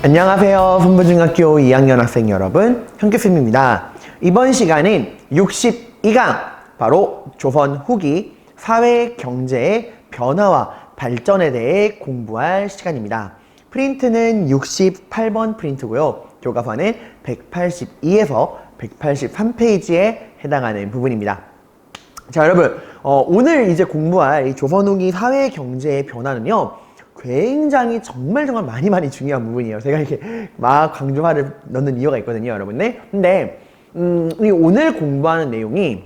안녕하세요. fun부중학교 2학년 학생 여러분, 현규쌤입니다. 이번 시간은 62강, 바로 조선 후기 사회 경제의 변화와 발전에 대해 공부할 시간입니다. 프린트는 68번 프린트고요. 교과서는 182에서 183페이지에 해당하는 부분입니다. 자, 여러분, 오늘 이제 공부할 이 조선 후기 사회 경제의 변화는요, 굉장히 정말 많이 중요한 부분이에요. 제가 이렇게 막 강조화를 넣는 이유가 있거든요, 여러분들. 근데 이 오늘 공부하는 내용이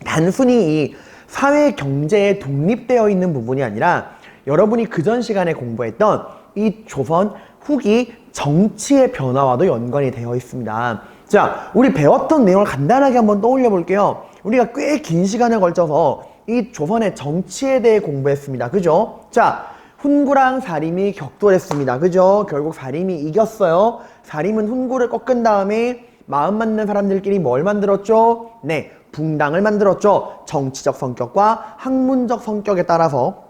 단순히 이 사회 경제에 독립되어 있는 부분이 아니라 여러분이 그전 시간에 공부했던 이 조선 후기 정치의 변화와도 연관이 되어 있습니다. 자, 우리 배웠던 내용을 간단하게 한번 떠올려 볼게요. 우리가 꽤 긴 시간에 걸쳐서 이 조선의 정치에 대해 공부했습니다. 그죠? 자, 훈구랑 사림이 격돌했습니다. 그죠? 결국 사림이 이겼어요. 사림은 훈구를 꺾은 다음에 마음 맞는 사람들끼리 뭘 만들었죠? 네, 붕당을 만들었죠. 정치적 성격과 학문적 성격에 따라서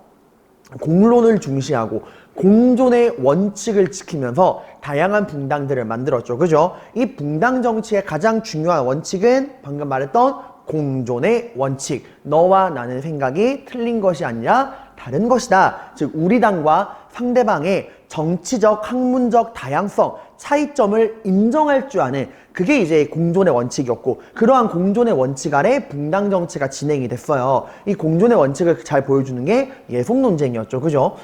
공론을 중시하고 공존의 원칙을 지키면서 다양한 붕당들을 만들었죠. 그죠? 이 붕당 정치의 가장 중요한 원칙은 방금 말했던 공존의 원칙. 너와 나는 생각이 틀린 것이 아니라 다른 것이다. 즉 우리 당과 상대방의 정치적, 학문적 다양성, 차이점을 인정할 줄 아는, 그게 이제 공존의 원칙이었고, 그러한 공존의 원칙 아래 붕당 정치가 진행이 됐어요. 이 공존의 원칙을 잘 보여주는 게 예속 논쟁이었죠. 그죠?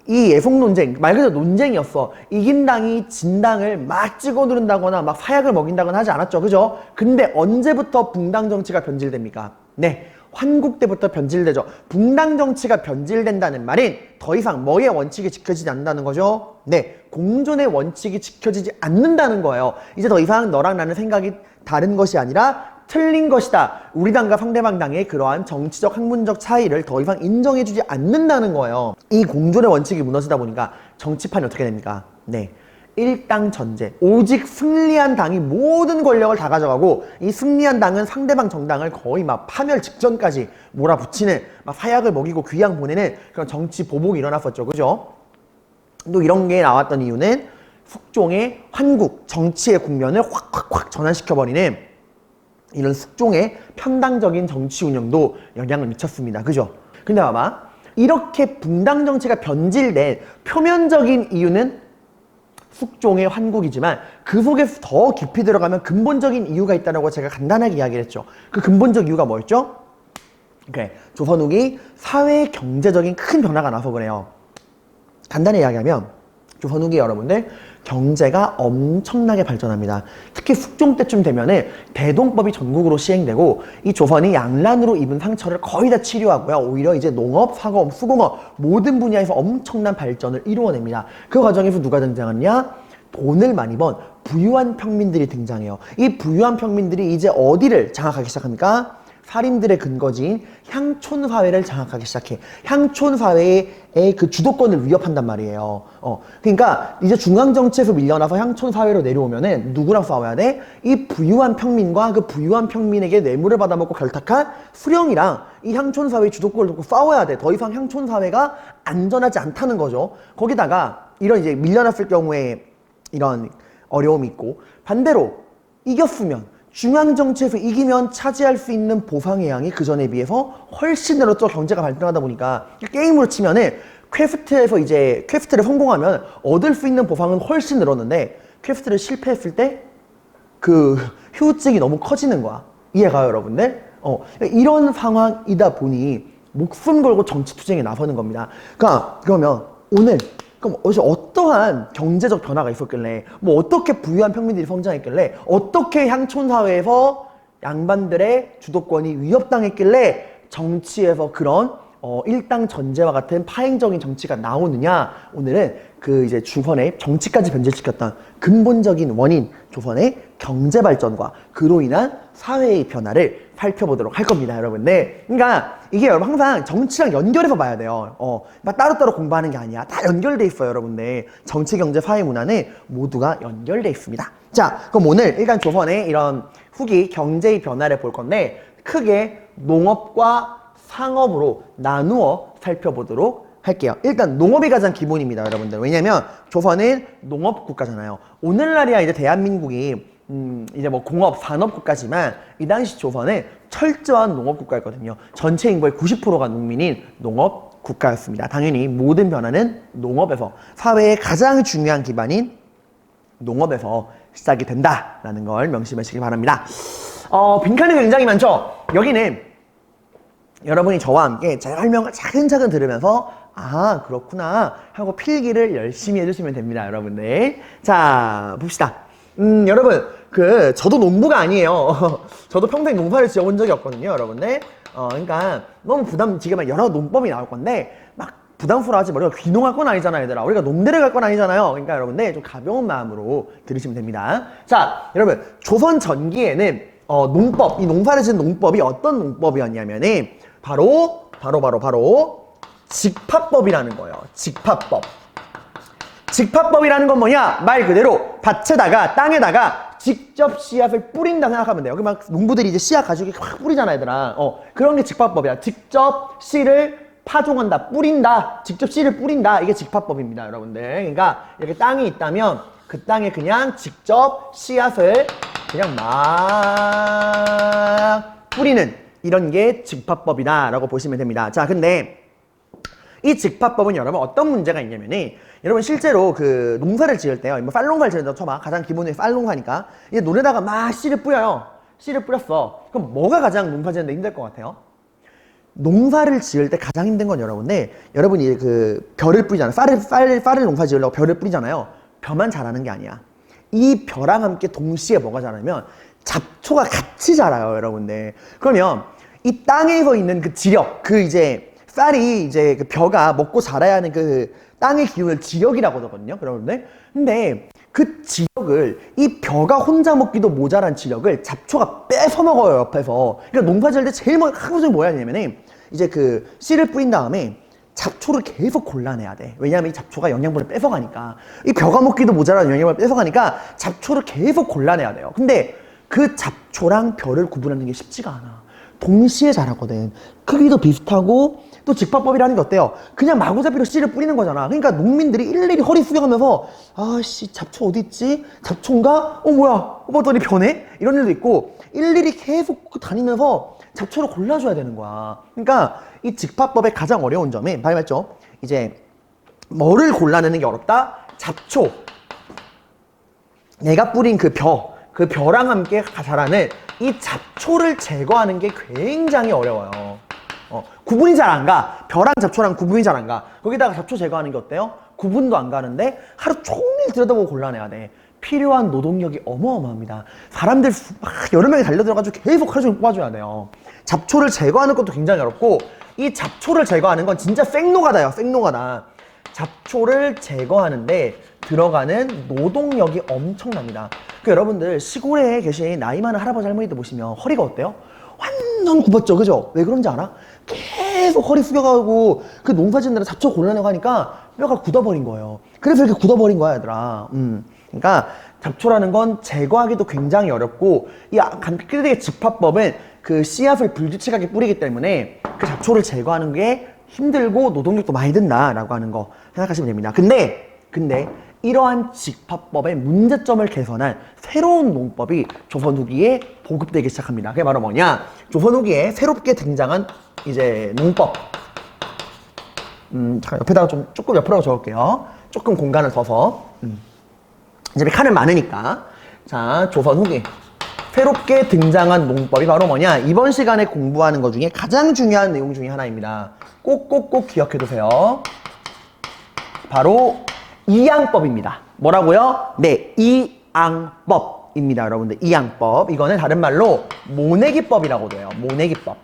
이 예속 논쟁, 말 그대로 논쟁이었어. 이긴 당이 진 당을 막 찍어 누른다거나 막 사약을 먹인다거나 하지 않았죠. 그죠? 근데 언제부터 붕당 정치가 변질됩니까? 네, 환국 때부터 변질되죠. 붕당 정치가 변질된다는 말은 더 이상 뭐의 원칙이 지켜지지 않는다는 거죠? 네, 공존의 원칙이 지켜지지 않는다는 거예요. 이제 더 이상 너랑 나는 생각이 다른 것이 아니라 틀린 것이다. 우리 당과 상대방 당의 그러한 정치적, 학문적 차이를 더 이상 인정해주지 않는다는 거예요. 이 공존의 원칙이 무너지다 보니까 정치판이 어떻게 됩니까? 네, 일당 전제. 오직 승리한 당이 모든 권력을 다 가져가고, 이 승리한 당은 상대방 정당을 거의 막 파멸 직전까지 몰아붙이는, 막 사약을 먹이고 귀양 보내는 그런 정치 보복이 일어났었죠. 그죠? 또 이런 게 나왔던 이유는 숙종의 환국, 정치의 국면을 확 전환시켜버리는 이런 숙종의 편당적인 정치 운영도 영향을 미쳤습니다. 그죠? 근데 봐봐, 이렇게 붕당 정치가 변질된 표면적인 이유는 숙종의 환국이지만 그 속에 더 깊이 들어가면 근본적인 이유가 있다고 제가 간단하게 이야기를 했죠. 그 근본적 이유가 뭐였죠? 그래, 조선 후기 사회 경제적인 큰 변화가 나서 그래요. 간단히 이야기하면 조선 후기 여러분들 경제가 엄청나게 발전합니다. 특히 숙종 때쯤 되면은 대동법이 전국으로 시행되고, 이 조선이 양란으로 입은 상처를 거의 다 치료하고요. 오히려 이제 농업, 사과업, 수공업 모든 분야에서 엄청난 발전을 이루어냅니다. 그 과정에서 누가 등장하냐? 돈을 많이 번 부유한 평민들이 등장해요. 이 부유한 평민들이 이제 어디를 장악하기 시작합니까? 살인들의 근거지인 향촌사회를 장악하기 시작해. 향촌사회의 그 주도권을 위협한단 말이에요. 그러니까 이제 중앙정치에서 밀려나서 향촌사회로 내려오면은 누구랑 싸워야 돼? 이 부유한 평민과 그 부유한 평민에게 뇌물을 받아먹고 결탁한 수령이랑 이 향촌사회의 주도권을 놓고 싸워야 돼. 더 이상 향촌사회가 안전하지 않다는 거죠. 거기다가 이런 이제 밀려났을 경우에 이런 어려움이 있고, 반대로 이겼으면, 중앙정치에서 이기면 차지할 수 있는 보상의 양이 그전에 비해서 훨씬 늘었죠. 경제가 발전하다 보니까. 게임으로 치면은 퀘스트에서 이제 퀘스트를 성공하면 얻을 수 있는 보상은 훨씬 늘었는데, 퀘스트를 실패했을 때 그 후유증이 너무 커지는 거야. 이해가요, 여러분들? 이런 상황이다 보니 목숨 걸고 정치투쟁에 나서는 겁니다. 그러면 오늘 그럼 어떠한 경제적 변화가 있었길래, 뭐 어떻게 부유한 평민들이 성장했길래, 어떻게 향촌사회에서 양반들의 주도권이 위협당했길래 정치에서 그런 일당 전제와 같은 파행적인 정치가 나오느냐? 오늘은 그 이제 조선의 정치까지 변질시켰던 근본적인 원인, 조선의 경제 발전과 그로 인한 사회의 변화를 살펴보도록 할 겁니다, 여러분들. 그러니까 이게 여러분 항상 정치랑 연결해서 봐야 돼요. 막 따로따로 공부하는 게 아니야. 다 연결돼 있어요, 여러분들. 정치, 경제, 사회, 문화는 모두가 연결돼 있습니다. 자, 그럼 오늘 일단 조선의 이런 후기 경제의 변화를 볼 건데, 크게 농업과 상업으로 나누어 살펴보도록 할게요. 일단 농업이 가장 기본입니다, 여러분들. 왜냐면 조선은 농업 국가잖아요. 오늘날이야 이제 대한민국이 이제 뭐 공업, 산업 국가지만 이 당시 조선은 철저한 농업 국가였거든요. 전체 인구의 90%가 농민인 농업 국가였습니다. 당연히 모든 변화는 농업에서, 사회의 가장 중요한 기반인 농업에서 시작이 된다라는 걸 명심하시기 바랍니다. 빈칸이 굉장히 많죠? 여기는 여러분이 저와 함께 제 설명을 차근차근 들으면서 아 그렇구나 하고 필기를 열심히 해주시면 됩니다, 여러분들. 자, 봅시다. 여러분, 저도 농부가 아니에요. 저도 평생 농사를 지어본 적이 없거든요, 여러분들. 그러니까 너무 지금 여러 농법이 나올 건데 막 부담스러워하지 말고, 우리가 귀농할 건 아니잖아요, 얘들아. 우리가 농대를 갈 건 아니잖아요. 그러니까 여러분들 좀 가벼운 마음으로 들으시면 됩니다. 자, 여러분, 조선 전기에는 농법, 이 농사를 짓는 농법이 어떤 농법이었냐면은 바로 직파법이라는 거예요. 직파법. 직파법이라는 건 뭐냐? 말 그대로 밭에다가, 땅에다가 직접 씨앗을 뿌린다 생각하면 돼요. 막 농부들이 이제 씨앗 가지고 확 뿌리잖아, 얘들아. 그런 게 직파법이야. 직접 씨를 파종한다, 뿌린다, 직접 씨를 뿌린다. 이게 직파법입니다, 여러분들. 그러니까 이렇게 땅이 있다면 그 땅에 그냥 직접 씨앗을 그냥 막 뿌리는 이런 게 직파법이다라고 보시면 됩니다. 자, 근데 이 직파법은 여러분 어떤 문제가 있냐면은, 여러분 실제로 그 농사를 지을 때요, 뭐 쌀농사를 지는다 쳐봐. 가장 기본이 쌀농사니까 이제 논에다가 막 씨를 뿌려요. 씨를 뿌렸어. 그럼 뭐가 가장 농사 지는데 힘들 것 같아요? 농사를 지을 때 가장 힘든 건 여러분이 그 벼를 뿌리잖아요. 쌀을 농사 지으려고 벼를 뿌리잖아요. 벼만 자라는 게 아니야. 이 벼랑 함께 동시에 뭐가 자라면 잡초가 같이 자라요, 여러분들. 그러면 이 땅에서 있는 그 지력, 쌀이 그 벼가 먹고 자라야 하는 그 땅의 기운을 지력이라고 하거든요, 여러분들. 근데 그 지력을, 이 벼가 혼자 먹기도 모자란 지력을 잡초가 뺏어 먹어요, 옆에서. 그러니까 농사 지을 때 제일 하는 뭐야 하냐면은 이제 그 씨를 뿌린 다음에 잡초를 계속 골라내야 돼. 왜냐하면 이 잡초가 영양분을 뺏어가니까. 이 벼가 먹기도 모자란 영양분을 뺏어가니까 잡초를 계속 골라내야 돼요. 근데 그 잡초랑 벼를 구분하는 게 쉽지가 않아. 동시에 자라거든. 크기도 비슷하고, 또 직파법이라는 게 어때요? 그냥 마구잡이로 씨를 뿌리는 거잖아. 그러니까 농민들이 일일이 허리 숙여가면서 아씨 잡초 어디 있지? 잡초인가? 뭐야? 봤더니 벼네? 이런 일도 있고, 일일이 계속 다니면서 잡초를 골라줘야 되는 거야. 그러니까 이 직파법의 가장 어려운 점이 바로 맞죠? 이제 뭐를 골라내는 게 어렵다? 잡초. 내가 뿌린 그 벼랑 함께 자라는 이 잡초를 제거하는 게 굉장히 어려워요. 구분이 잘 안 가. 벼랑 잡초랑 구분이 잘 안 가. 거기다가 잡초 제거하는 게 어때요? 구분도 안 가는데 하루 종일 들여다보고 골라내야 돼. 필요한 노동력이 어마어마합니다. 사람들 막 여러 명이 달려들어가지고 계속 하루 종일 뽑아줘야 돼요. 잡초를 제거하는 것도 굉장히 어렵고, 이 잡초를 제거하는 건 진짜 생노가다요, 생노가다. 잡초를 제거하는데 들어가는 노동력이 엄청납니다. 여러분들 시골에 계신 나이 많은 할아버지 할머니들 보시면 허리가 어때요? 완전 굽었죠, 그죠? 왜 그런지 알아? 계속 허리 숙여가지고 그 농사 짓는 데라 잡초 골라내고 하니까 뼈가 굳어버린 거예요. 그래서 이렇게 굳어버린 거야, 얘들아. 그러니까 잡초라는 건 제거하기도 굉장히 어렵고, 이 간단하게 직파법은 그 씨앗을 불규칙하게 뿌리기 때문에 그 잡초를 제거하는 게 힘들고 노동력도 많이 든다라고 하는 거 생각하시면 됩니다. 근데 이러한 직파법의 문제점을 개선한 새로운 농법이 조선 후기에 보급되기 시작합니다. 그게 바로 뭐냐? 조선 후기에 새롭게 등장한 이제 농법. 잠깐 옆에다가 조금 옆으로 적을게요. 조금 공간을 둬서. 이제 칸은 많으니까. 자, 조선 후기. 새롭게 등장한 농법이 바로 뭐냐? 이번 시간에 공부하는 것 중에 가장 중요한 내용 중에 하나입니다. 꼭꼭꼭 기억해두세요. 바로 이양법입니다. 뭐라고요? 네, 이양법입니다, 여러분들. 이양법. 이거는 다른 말로 모내기법이라고도 해요. 모내기법.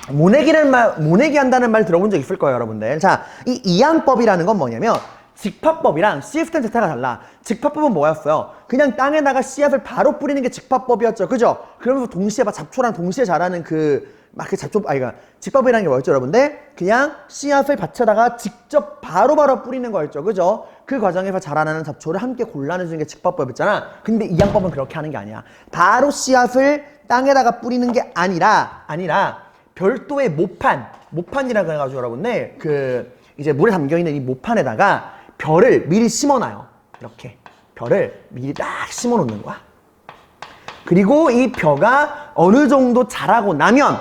모내기 한다는 말 들어본 적 있을 거예요, 여러분들. 자, 이 이양법이라는 건 뭐냐면 직파법이랑 시스템 자체가 달라. 직파법은 뭐였어요? 그냥 땅에다가 씨앗을 바로 뿌리는 게 직파법이었죠, 그죠? 그러면서 동시에 막 잡초랑 동시에 자라는 직파법이라는 게 뭐였죠, 여러분들? 그냥 씨앗을 밭에다가 직접 바로바로 뿌리는 거였죠, 그죠? 그 과정에서 자라나는 잡초를 함께 골라내주는 게 직파법이었잖아. 근데 이양법은 그렇게 하는 게 아니야. 바로 씨앗을 땅에다가 뿌리는 게 아니라 별도의 모판이라고 해가지고 여러분들 이제 물에 담겨있는 이 모판에다가 별을 미리 심어놔요. 이렇게 별을 미리 딱 심어놓는 거야. 그리고 이 벼가 어느 정도 자라고 나면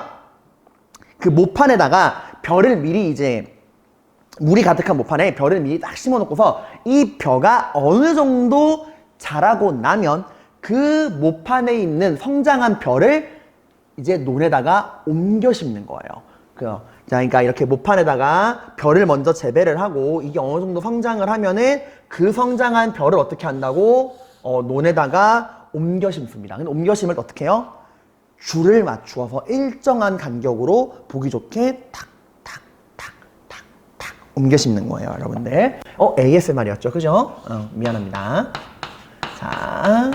그 모판에다가 별을 미리 이제 물이 가득한 모판에 별을 미리 딱 심어놓고서 이 벼가 어느 정도 자라고 나면 그 모판에 있는 성장한 별을 이제 논에다가 옮겨 심는 거예요. 그러니까 이렇게 모판에다가 별을 먼저 재배를 하고 이게 어느 정도 성장을 하면은 그 성장한 별을 어떻게 한다고? 논에다가 옮겨 심습니다. 근데 옮겨 심을 때 어떻게 해요? 줄을 맞추어서 일정한 간격으로 보기 좋게 탁 옮겨 심는 거예요, 여러분들. ASMR이었죠, 그죠? 미안합니다. 자,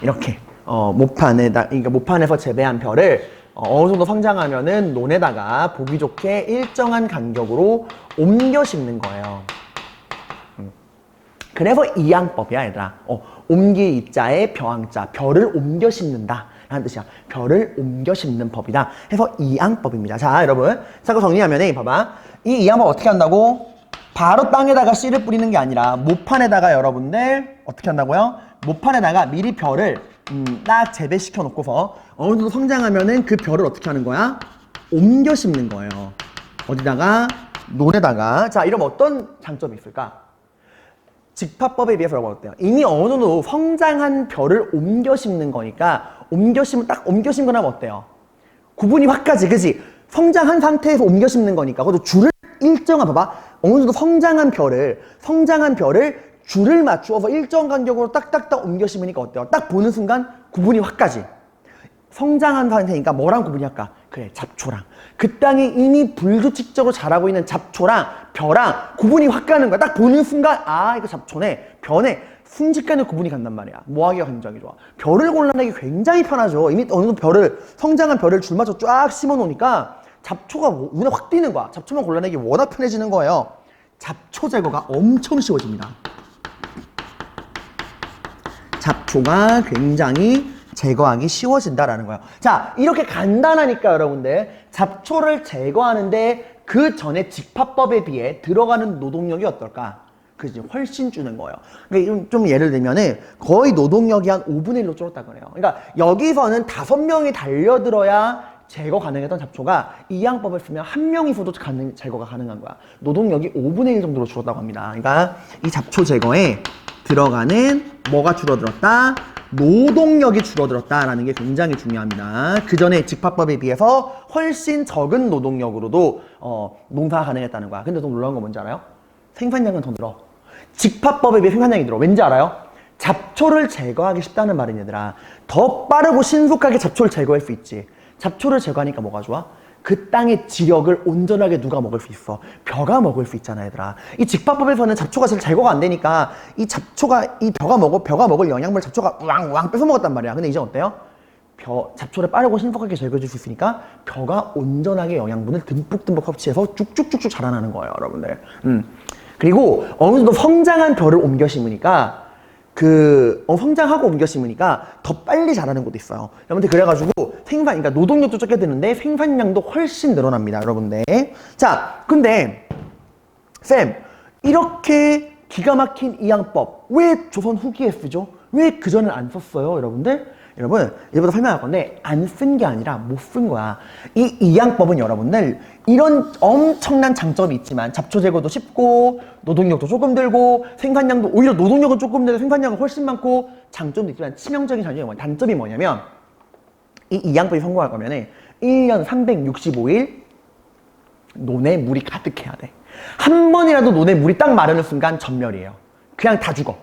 이렇게 그러니까 모판에서 재배한 별을 어느 정도 성장하면은 논에다가 보기 좋게 일정한 간격으로 옮겨 심는 거예요. 그래서 이양법이야, 얘들아. 옮기 이자에 벼왕자, 별을 옮겨 심는다 라는 뜻이야. 별을 옮겨 심는 법이다 해서 이양법입니다. 자, 여러분, 자꾸 정리하면 봐봐. 이 이양법 어떻게 한다고? 바로 땅에다가 씨를 뿌리는 게 아니라 모판에다가 여러분들 어떻게 한다고요? 모판에다가 미리 별을 딱 재배시켜 놓고서 어느 정도 성장하면은 그 별을 어떻게 하는 거야? 옮겨 심는 거예요. 어디다가? 논에다가. 자, 이러면 어떤 장점이 있을까? 직파법에 비해서 여러분 어때요? 이미 어느 정도 성장한 별을 옮겨 심는 거니까 옮겨 심은 거라면 어때요? 구분이 확 가지, 그지? 성장한 상태에서 옮겨 심는 거니까 그것도 줄을 일정한, 봐봐, 어느 정도 성장한 별을 줄을 맞추어서 일정 간격으로 딱딱딱 옮겨 심으니까 어때요? 딱 보는 순간 구분이 확 가지. 성장한 상태니까 뭐랑 구분이 할까? 그래, 잡초랑. 그 땅에 이미 불규칙적으로 자라고 있는 잡초랑 벼랑 구분이 확 가는 거야. 딱 보는 순간 이거 잡초네, 벼네. 순식간에 구분이 간단 말이야. 뭐하기가 굉장히 좋아. 벼를 골라내기 굉장히 편하죠. 이미 어느 정도 성장한 벼를 줄 맞춰 쫙 심어 놓으니까 잡초가 눈에 확 띄는 거야. 잡초만 골라내기 워낙 편해지는 거예요. 잡초 제거가 엄청 쉬워집니다. 잡초가 굉장히 제거하기 쉬워진다라는 거예요. 자, 이렇게 간단하니까 여러분들 잡초를 제거하는데 그 전에 직파법에 비해 들어가는 노동력이 어떨까? 그지, 훨씬 주는 거예요. 그러니까 좀 예를 들면은 거의 노동력이 한 5분의 1로 줄었다 그래요. 그러니까 여기서는 5명이 달려들어야 제거 가능했던 잡초가 이 양법을 쓰면 1명이서도 제거가 가능한 거야. 노동력이 5분의 1 정도로 줄었다고 합니다. 그러니까 이 잡초 제거에 들어가는 뭐가 줄어들었다? 노동력이 줄어들었다라는 게 굉장히 중요합니다. 그 전에 직파법에 비해서 훨씬 적은 노동력으로도 농사가 가능했다는 거야. 근데 더 놀라운 거 뭔지 알아요? 생산량은 더 늘어. 직파법에 비해 생산량이 늘어. 왠지 알아요? 잡초를 제거하기 쉽다는 말은 얘들아, 더 빠르고 신속하게 잡초를 제거할 수 있지. 잡초를 제거하니까 뭐가 좋아? 그 땅의 지력을 온전하게 누가 먹을 수 있어? 벼가 먹을 수 있잖아, 얘들아. 이 직파법에서는 잡초가 잘 제거가 안 되니까 이 벼가 먹을 영양분을 잡초가 우왕우왕 뺏어 먹었단 말이야. 근데 이제 어때요? 잡초를 빠르고 신속하게 제거해 줄 수 있으니까 벼가 온전하게 영양분을 듬뿍듬뿍 섭취해서 쭉쭉쭉쭉 자라나는 거예요, 여러분들. 그리고 어느 정도 성장한 벼를 옮겨 심으니까 성장하고 옮겨 심으니까 더 빨리 자라는 것도 있어요. 여러분들, 그래가지고 그러니까 노동력도 적게 드는데 생산량도 훨씬 늘어납니다, 여러분들. 자, 근데 쌤, 이렇게 기가 막힌 이양법 왜 조선 후기에 쓰죠? 왜 그전엔 안 썼어요, 여러분들? 여러분, 이제부터 설명할 건데 안 쓴 게 아니라 못 쓴 거야. 이 이양법은 여러분들 이런 엄청난 장점이 있지만 잡초 제거도 쉽고 노동력도 조금 들고 생산량도, 오히려 노동력은 조금 들고 생산량은 훨씬 많고 장점도 있지만 치명적인 단점이 뭐냐면 이 이양법이 성공할 거면 1년 365일 논에 물이 가득해야 돼. 한 번이라도 논에 물이 딱 마르는 순간 전멸이에요. 그냥 다 죽어.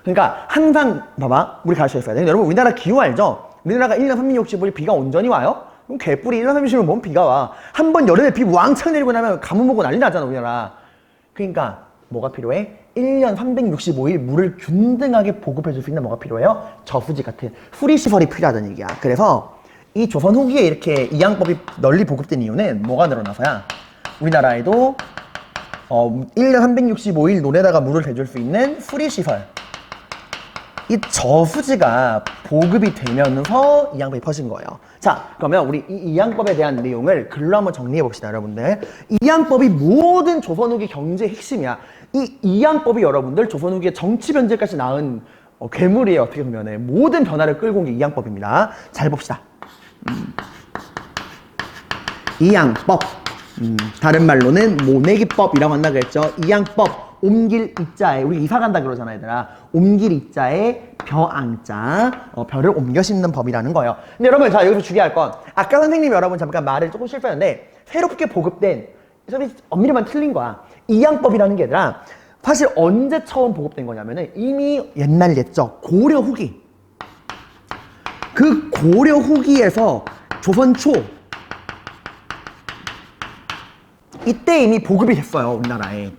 그러니까 항상 봐봐, 우리 가르쳐 있어야 돼. 여러분, 우리나라 기후 알죠? 우리나라가 1년 365일 비가 온전히 와요? 그럼 개뿔이 1년 365일 뭔 비가 와. 한 번 여름에 비 왕창 내리고 나면 가뭄 오고 난리 나잖아, 우리나라. 그러니까 뭐가 필요해? 1년 365일 물을 균등하게 보급해 줄 수 있는 뭐가 필요해요? 저수지 같은 수리시설이 필요하다는 얘기야. 그래서 이 조선 후기에 이렇게 이양법이 널리 보급된 이유는 뭐가 늘어나서야? 우리나라에도 1년 365일 논에다가 물을 대줄 수 있는 수리시설, 이 저수지가 보급이 되면서 이양법이 퍼진 거예요. 자, 그러면 우리 이 이양법에 대한 내용을 글로 한번 정리해 봅시다, 여러분들. 이양법이 모든 조선 후기 경제의 핵심이야. 이 이양법이 여러분들 조선 후기의 정치 변제까지 낳은 괴물이에요. 어떻게 보면 모든 변화를 끌고 온 게 이양법입니다. 잘 봅시다. 이양법. 다른 말로는 모내기법이라고 한다 그랬죠. 이양법. 옮길 이자에, 우리 이사 간다 그러잖아, 얘들아. 옮길 이자에 벼앙자, 벼를 옮겨 심는 법이라는 거예요. 근데 여러분, 자, 여기서 주의할 건, 아까 선생님이 여러분 잠깐 말을 조금 실패했는데, 새롭게 보급된, 엄밀히 말하면 틀린 거야. 이양법이라는 게 얘들아, 사실 언제 처음 보급된 거냐면은, 이미 옛날 옛적, 고려 후기. 그 고려 후기에서 조선 초, 이때 이미 보급이 됐어요, 우리나라에.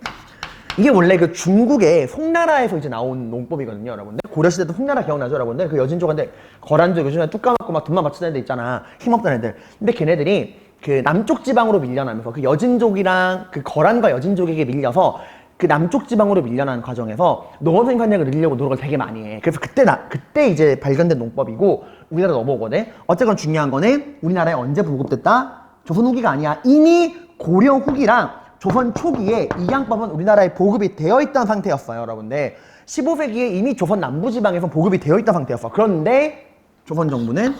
이게 원래 그 중국의 송나라에서 이제 나온 농법이거든요, 여러분들. 고려시대도 송나라 기억나죠, 여러분들? 그 여진족한테 거란족 요즘에 뚝 까먹고 막 돈만 바치는 애들 있잖아. 힘없던 애들. 근데 걔네들이 그 남쪽 지방으로 밀려나면서 그 여진족이랑 그 거란과 여진족에게 밀려서 그 남쪽 지방으로 밀려나는 과정에서 농업 생산량을 늘리려고 노력을 되게 많이 해. 그래서 그때 이제 발견된 농법이고 우리나라 넘어오거든. 어쨌건 중요한 거는 우리나라에 언제 보급됐다? 조선 후기가 아니야. 이미 고려 후기랑 조선 초기에 이양법은 우리나라에 보급이 되어 있던 상태였어요, 여러분들. 15세기에 이미 조선 남부지방에서 보급이 되어 있던 상태였어. 그런데 조선 정부는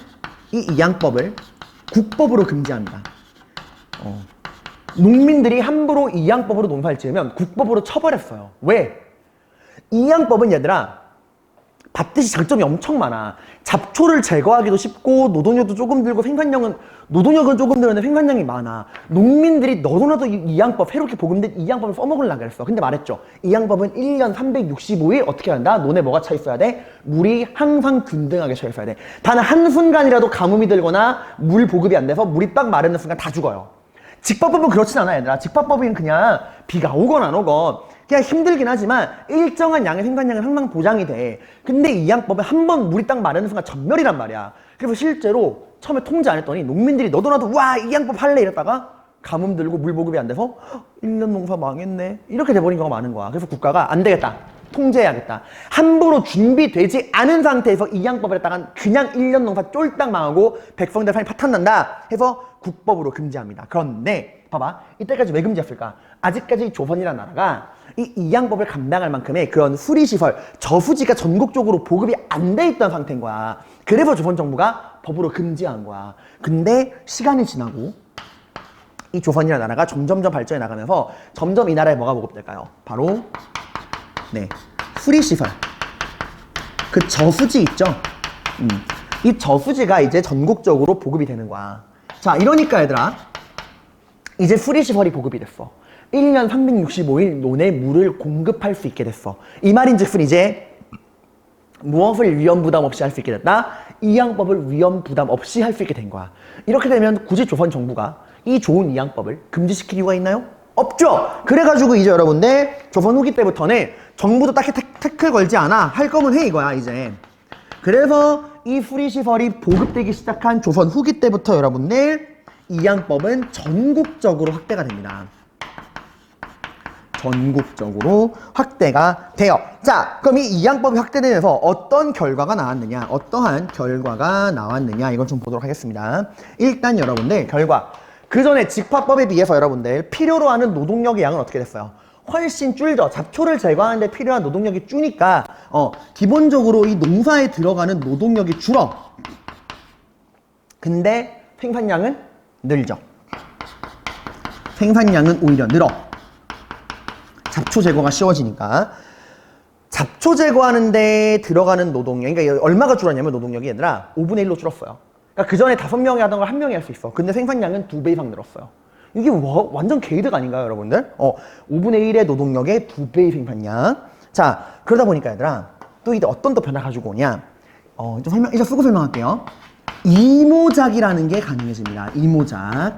이 이양법을 국법으로 금지합니다. 농민들이 함부로 이양법으로 농사를 지으면 국법으로 처벌했어요. 왜? 이양법은 얘들아, 밭듯이 장점이 엄청 많아. 잡초를 제거하기도 쉽고 노동력도 조금 들고 노동력은 조금 들었는데 생산량이 많아. 농민들이 너도나도 이양법, 새롭게 보급된 이양법을 써먹으려고 그랬어. 근데 말했죠. 이양법은 1년 365일 어떻게 한다? 논에 뭐가 차 있어야 돼? 물이 항상 균등하게 차 있어야 돼. 단 한순간이라도 가뭄이 들거나 물 보급이 안 돼서 물이 딱 마르는 순간 다 죽어요. 직파법은 그렇진 않아, 얘들아. 직파법은 그냥 비가 오건 안 오건 그냥 힘들긴 하지만 일정한 양의 생산량은 항상 보장이 돼. 근데 이양법은 한 번 물이 딱 마르는 순간 전멸이란 말이야. 그래서 실제로 처음에 통제 안 했더니 농민들이 너도나도 와, 이양법 할래 이랬다가 가뭄 들고 물 보급이 안 돼서 1년 농사 망했네. 이렇게 돼버린 경우가 많은 거야. 그래서 국가가 안 되겠다. 통제해야겠다. 함부로 준비되지 않은 상태에서 이양법을 했다간 그냥 1년 농사 쫄딱 망하고 백성들 삶이 파탄난다 해서 국법으로 금지합니다. 그런데 봐봐, 이때까지 왜 금지했을까? 아직까지 조선이라는 나라가 이 이양법을 감당할 만큼의 그런 수리시설, 저수지가 전국적으로 보급이 안 돼 있던 상태인 거야. 그래서 조선 정부가 법으로 금지한 거야. 근데 시간이 지나고 이 조선이라는 나라가 점점점 발전해 나가면서 점점 이 나라에 뭐가 보급될까요? 바로 수리시설. 그 저수지 있죠? 이 저수지가 이제 전국적으로 보급이 되는 거야. 자, 이러니까 얘들아, 이제 수리시설이 보급이 됐어. 1년 365일 논에 물을 공급할 수 있게 됐어. 이 말인즉슨 이제 무엇을 위험 부담 없이 할 수 있게 됐다? 이양법을 위험 부담 없이 할 수 있게 된 거야. 이렇게 되면 굳이 조선 정부가 이 좋은 이양법을 금지시킬 이유가 있나요? 없죠. 그래가지고 이제 여러분들 조선 후기 때부터는 정부도 딱히 태클 걸지 않아. 할 거면 해, 이거야 이제. 그래서 이 수리시설이 보급되기 시작한 조선 후기 때부터 여러분들 이양법은 전국적으로 확대가 됩니다. 전국적으로 확대가 돼요. 자, 그럼 이 이양법이 확대되면서 어떤 결과가 나왔느냐, 어떠한 결과가 나왔느냐, 이걸 좀 보도록 하겠습니다. 일단 여러분들 결과, 그 전에 직파법에 비해서 여러분들 필요로 하는 노동력의 양은 어떻게 됐어요? 훨씬 줄죠. 잡초를 제거하는 데 필요한 노동력이 줄니까 기본적으로 이 농사에 들어가는 노동력이 줄어. 근데 생산량은 늘죠. 생산량은 오히려 늘어. 잡초 제거가 쉬워지니까. 잡초 제거하는데 들어가는 노동력, 그러니까 얼마가 줄었냐면 노동력이 얘들아 5분의 1로 줄었어요. 그러니까 그 전에 5명이 하던 걸 1명이 할 수 있어. 근데 생산량은 2배 이상 늘었어요. 이게 완전 개이득 아닌가요, 여러분들? 5분의 1의 노동력의 2배의 생산량. 자, 그러다 보니까 얘들아 또 이제 어떤 또 변화 가지고 오냐? 이제 쓰고 설명할게요. 이모작이라는 게 가능해집니다. 이모작.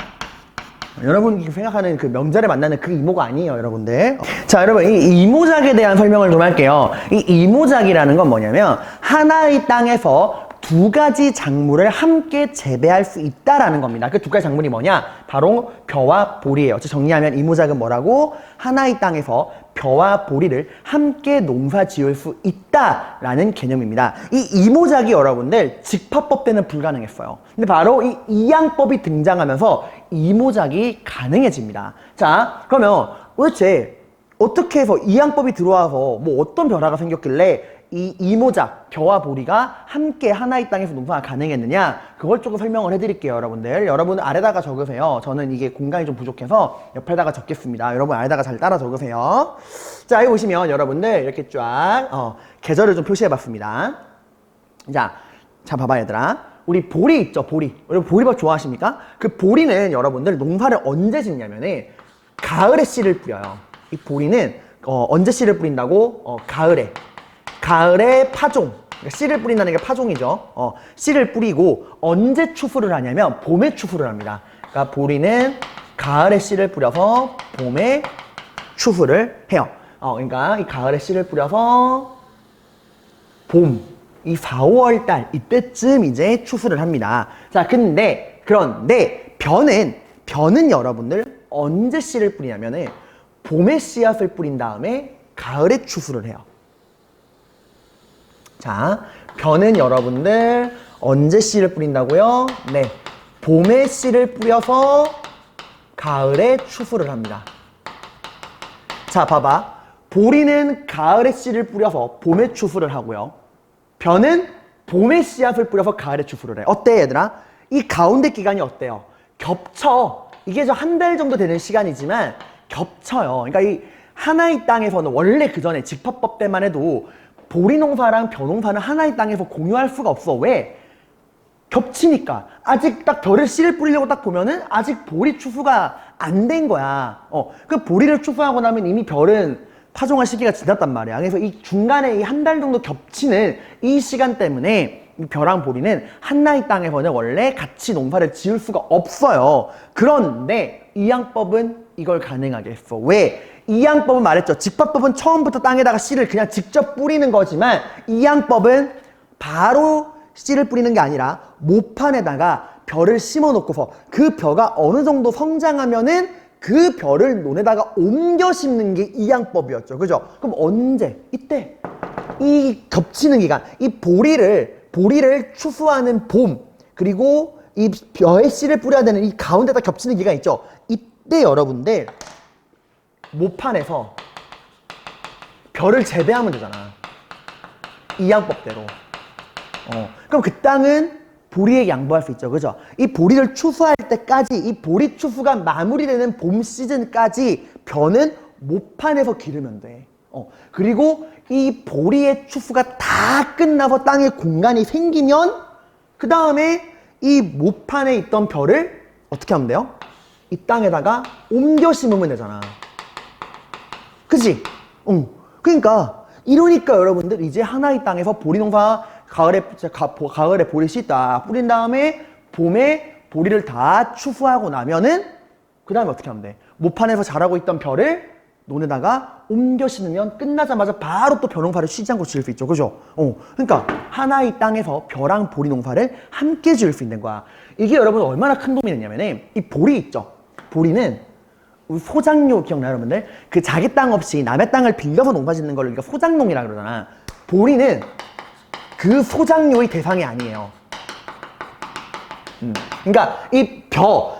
여러분이 생각하는 그 명절에 만나는 그 이모가 아니에요, 여러분들. 자, 여러분, 이 이모작에 대한 설명을 좀 할게요. 이 이모작이라는 건 뭐냐면 하나의 땅에서 2가지 작물을 함께 재배할 수 있다라는 겁니다. 그 2가지 작물이 뭐냐? 바로 벼와 보리예요. 정리하면 이모작은 뭐라고? 하나의 땅에서 벼와 보리를 함께 농사 지을 수 있다라는 개념입니다. 이 이모작이 여러분들 직파법 때는 불가능했어요. 근데 바로 이 이양법이 등장하면서 이모작이 가능해집니다. 자, 그러면 도대체 어떻게 해서 이양법이 들어와서 뭐 어떤 변화가 생겼길래 이 이모작, 벼와 보리가 함께 하나의 땅에서 농사가 가능했느냐, 그걸 조금 설명을 해드릴게요, 여러분들. 여러분 아래다가 적으세요. 저는 이게 공간이 좀 부족해서 옆에다가 적겠습니다. 여러분 아래다가 잘 따라 적으세요. 자, 여기 보시면 여러분들 이렇게 쫙 계절을 좀 표시해봤습니다. 자, 봐봐 얘들아. 우리 보리 있죠, 보리. 여러분 보리밥 좋아하십니까? 그 보리는 여러분들 농사를 언제 짓냐면은 가을에 씨를 뿌려요. 이 보리는 언제 씨를 뿌린다고? 가을에 파종, 그러니까 씨를 뿌린다는 게 파종이죠. 씨를 뿌리고 언제 추수를 하냐면 봄에 추수를 합니다. 그러니까 보리는 가을에 씨를 뿌려서 봄에 추수를 해요. 그러니까 이 가을에 씨를 뿌려서 봄, 이 4, 5월 달 이때쯤 이제 추수를 합니다. 자, 그런데 벼는 여러분들 언제 씨를 뿌리냐면은 봄에 씨앗을 뿌린 다음에 가을에 추수를 해요. 자, 벼는 여러분들 언제 씨를 뿌린다고요? 네, 봄에 씨를 뿌려서 가을에 추수를 합니다. 자, 봐봐. 보리는 가을에 씨를 뿌려서 봄에 추수를 하고요. 벼는 봄에 씨앗을 뿌려서 가을에 추수를 해. 어때, 얘들아? 이 가운데 기간이 어때요? 겹쳐. 이게 저 한 달 정도 되는 시간이지만 겹쳐요. 그러니까 이 하나의 땅에서는 원래 그 전에 직파법 때만 해도 보리 농사랑 벼 농사는 하나의 땅에서 공유할 수가 없어. 왜? 겹치니까. 아직 딱 벼를 씨를 뿌리려고 딱 보면은 아직 보리 추수가 안 된 거야. 그 보리를 추수하고 나면 이미 벼는 파종할 시기가 지났단 말이야. 그래서 이 중간에 이 한 달 정도 겹치는 이 시간 때문에 이 벼랑 보리는 하나의 땅에서는 원래 같이 농사를 지을 수가 없어요. 그런데 이양법은 이걸 가능하게 했어. 왜? 이양법은 말했죠. 직파법은 처음부터 땅에다가 씨를 그냥 직접 뿌리는 거지만 이양법은 바로 씨를 뿌리는 게 아니라 모판에다가 벼를 심어 놓고서 그 벼가 어느 정도 성장하면은 그 벼를 논에다가 옮겨 심는 게 이양법이었죠. 그죠? 그럼 언제? 이때. 이 겹치는 기간. 이 보리를 추수하는 봄, 그리고 이 벼에 씨를 뿌려야 되는 이 가운데다 겹치는 기간 있죠. 이때 여러분들 모판에서 벼를 재배하면 되잖아. 이양법대로. 그럼 그 땅은 보리에 양보할 수 있죠. 그죠? 이 보리를 추수할 때까지, 이 보리 추수가 마무리되는 봄 시즌까지 벼는 모판에서 기르면 돼. 그리고 이 보리의 추수가 다 끝나서 땅에 공간이 생기면 그 다음에 이 모판에 있던 벼를 어떻게 하면 돼요? 이 땅에다가 옮겨 심으면 되잖아. 그치? 그러니까 이러니까 여러분들 이제 하나의 땅에서 보리 농사 가을에 보리 씨 딱 뿌린 다음에 봄에 보리를 다 추수하고 나면은 그 다음에 어떻게 하면 돼? 모판에서 자라고 있던 벼를 논에다가 옮겨 심으면 끝나자마자 바로 또 벼 농사를 쉬지 않고 지을 수 있죠. 그죠? 그러니까 하나의 땅에서 벼랑 보리 농사를 함께 지을 수 있는 거야. 이게 여러분 얼마나 큰 도움이 됐냐면은 이 보리 있죠? 보리는 우리 소작농 기억나요, 여러분들? 그 자기 땅 없이 남의 땅을 빌려서 농사 짓는 걸 우리가 소작농이라 그러잖아. 보리는 그 소작농의 대상이 아니에요. 그러니까 이